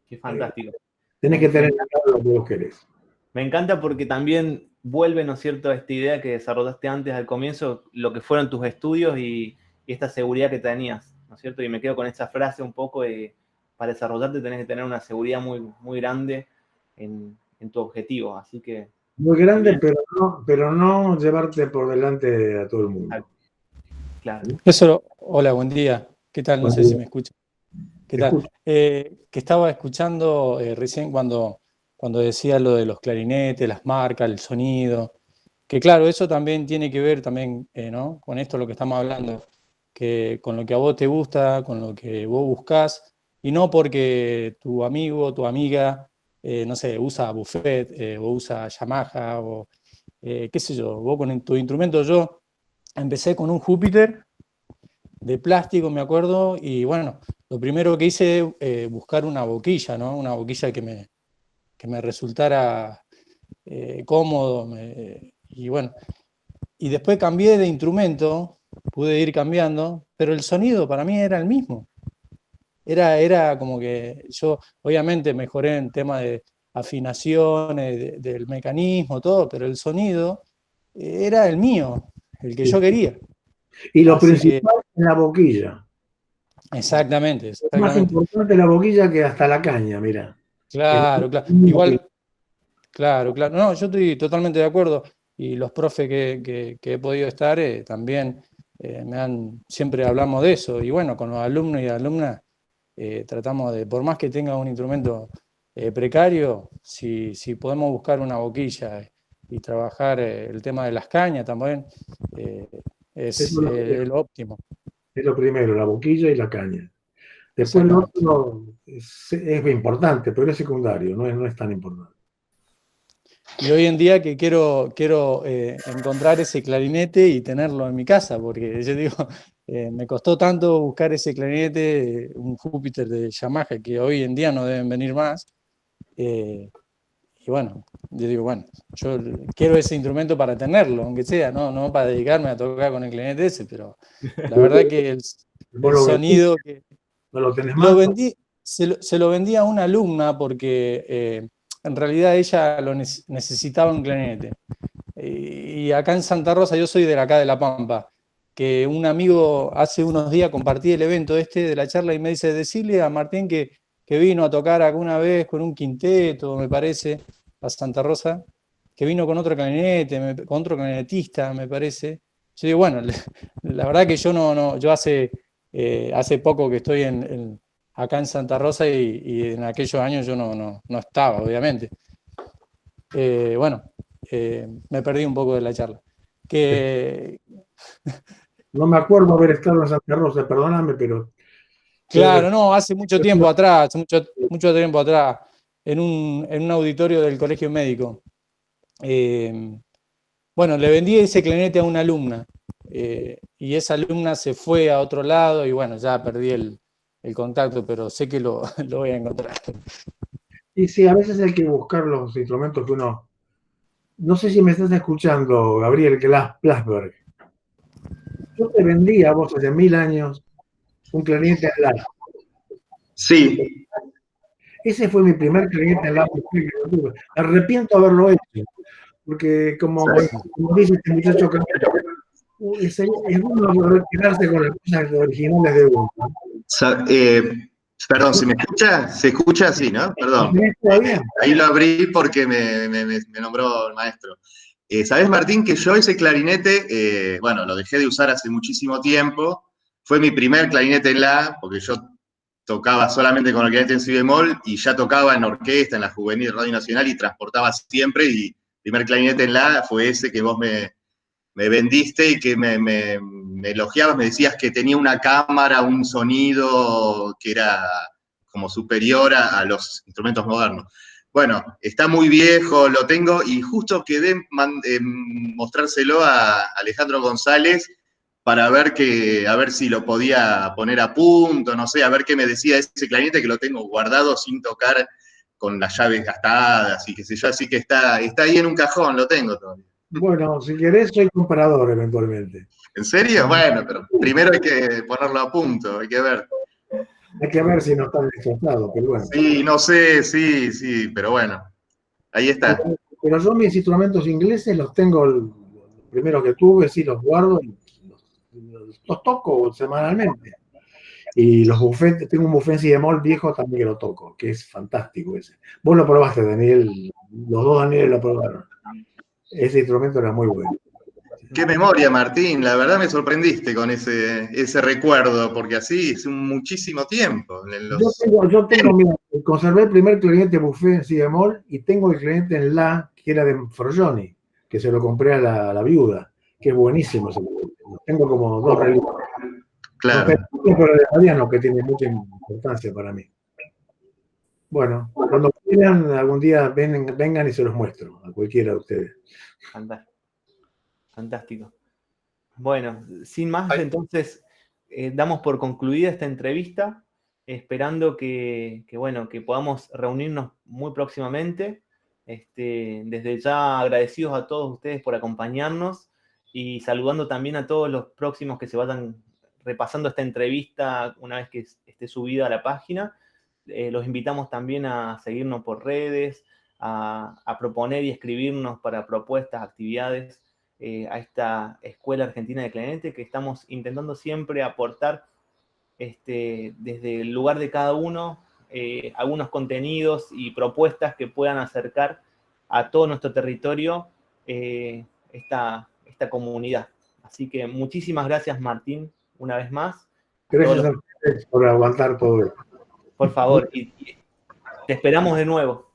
Qué fantástico. tenés que tener claro lo que vos querés. Me encanta porque también vuelve, ¿no es cierto?, a esta idea que desarrollaste antes al comienzo, lo que fueron tus estudios y esta seguridad que tenías, ¿no es cierto? Y me quedo con esa frase un poco de, para desarrollarte tenés que tener una seguridad muy, muy grande en tu objetivo, así que... Muy grande, Bien, pero no llevarte por delante a todo el mundo. claro. Eso, hola, buen día. ¿Qué tal? No Buen sé si día. me escucha. ¿Qué Te tal? escucho. Que estaba escuchando recién cuando decía lo de los clarinetes, las marcas, el sonido, que claro, eso también tiene que ver también, ¿no? Con esto lo que estamos hablando, que con lo que a vos te gusta, con lo que vos buscás, y no porque tu amigo o tu amiga, no sé, usa Buffet o usa Yamaha o qué sé yo, vos con tu instrumento, yo empecé con un Júpiter de plástico, me acuerdo, y bueno, lo primero que hice buscar una boquilla, ¿no? Una boquilla que me resultara cómodo, y bueno, y después cambié de instrumento, pude ir cambiando, pero el sonido para mí era el mismo. Era como que yo, obviamente, mejoré en tema de afinaciones, del mecanismo, todo, pero el sonido era el mío, el que yo quería. Y lo Así que, principal es la boquilla. exactamente, Es más exactamente. importante la boquilla que hasta la caña, mira. Claro, claro. Igual, claro, claro. No, yo estoy totalmente de acuerdo. Y los profes que he podido estar también siempre hablamos de eso. Y bueno, con los alumnos y alumnas tratamos de, por más que tenga un instrumento precario, si podemos buscar una boquilla y trabajar el tema de las cañas también, eh, es lo óptimo. Es lo primero, la boquilla y la caña. Después lo Exactamente. otro es importante, pero es secundario, no es tan importante. Y hoy en día que quiero encontrar ese clarinete y tenerlo en mi casa, porque yo digo, me costó tanto buscar ese clarinete, un Júpiter de Yamaha, que hoy en día no deben venir más. Y bueno, yo digo, bueno, yo quiero ese instrumento para tenerlo, aunque sea, no para dedicarme a tocar con el clarinete ese, pero la verdad que Vos el lo vendís, sonido que no lo tenés lo más. vendí, se lo vendí a una alumna porque en realidad ella necesitaba un clarinete. Y acá en Santa Rosa, yo soy de acá de La Pampa, que un amigo hace unos días compartí el evento este de la charla y me dice, decirle a Martín que vino a tocar alguna vez con un quinteto, me parece, a Santa Rosa, que vino con otro clarinete, con otro clarinetista, me parece. Yo digo, bueno, la verdad que yo yo hace poco que estoy acá en Santa Rosa y en aquellos años yo no estaba, obviamente. Bueno, me perdí un poco de la charla. Que, No me acuerdo haber estado en Santa Rosa, perdóname, pero claro, no, hace mucho tiempo atrás, hace mucho tiempo atrás, en un auditorio del colegio médico. Bueno, le vendí ese clarinete a una alumna y esa alumna se fue a otro lado y bueno, ya perdí el contacto, pero sé que lo voy a encontrar. y sí, a veces hay que buscar los instrumentos que uno. No sé si me estás escuchando, Gabriel Glasberg. Yo te vendí a vos hace 1000 años un clarinete en la. Sí. Ese fue mi primer clarinete en la que tuve. Me arrepiento de haberlo hecho, porque como dice este muchacho, es bueno quedarse con las cosas originales de uno. Perdón, ¿se me escucha? ¿Se escucha? Sí, ¿no? Perdón. Ahí lo abrí porque me nombró el maestro. ¿Sabés, Martín, que yo ese clarinete, bueno, lo dejé de usar hace muchísimo tiempo? Fue mi primer clarinete en la, porque yo tocaba solamente con el clarinete en si bemol y ya tocaba en orquesta, en la Juvenil Radio Nacional y transportaba siempre y el primer clarinete en la fue ese que vos me vendiste y que me elogiabas, me decías que tenía una cámara, un sonido que era como superior a los instrumentos modernos. Bueno, está muy viejo, lo tengo, y justo quedé mostrárselo a Alejandro González para ver a ver si lo podía poner a punto, no sé, a ver qué me decía ese clarinete que lo tengo guardado sin tocar con las llaves gastadas y qué sé yo, así que está ahí en un cajón, lo tengo todavía. Bueno, si querés, soy comprador eventualmente. ¿En serio? Bueno, pero primero hay que ponerlo a punto, hay que ver. Hay que ver si no está destrozado, pero bueno. Sí, no sé, sí, pero bueno, ahí está. Pero yo mis instrumentos ingleses los tengo, los primeros que tuve, sí los guardo, los toco semanalmente. Y los buffets, tengo un buffet en si bemol viejo también que lo toco, que es fantástico ese. Vos lo probaste, Daniel, los dos Daniel lo probaron. Ese instrumento era muy bueno. Qué memoria, Martín, la verdad me sorprendiste con ese recuerdo, porque así es muchísimo tiempo. Yo tengo, mira, conservé el primer clarinete buffet en si bemol y tengo el clarinete en la, que era de Frogioni, que se lo compré a la viuda, que es buenísimo ese clarinete. Tengo como dos reliquias. Claro. Pero el italiano, que tiene mucha importancia para mí. Bueno, cuando quieran, algún día vengan y se los muestro a cualquiera de ustedes. Fantástico. Bueno, sin más, entonces damos por concluida esta entrevista, esperando que podamos reunirnos muy próximamente. Desde ya agradecidos a todos ustedes por acompañarnos y saludando también a todos los próximos que se vayan repasando esta entrevista una vez que esté subida a la página. Los invitamos también a seguirnos por redes, a proponer y escribirnos para propuestas, actividades a esta Escuela Argentina de Clarinete, que estamos intentando siempre aportar desde el lugar de cada uno algunos contenidos y propuestas que puedan acercar a todo nuestro territorio esta comunidad. Así que muchísimas gracias, Martín, una vez más. Gracias a ustedes por aguantar todo esto. Por favor, y te esperamos de nuevo.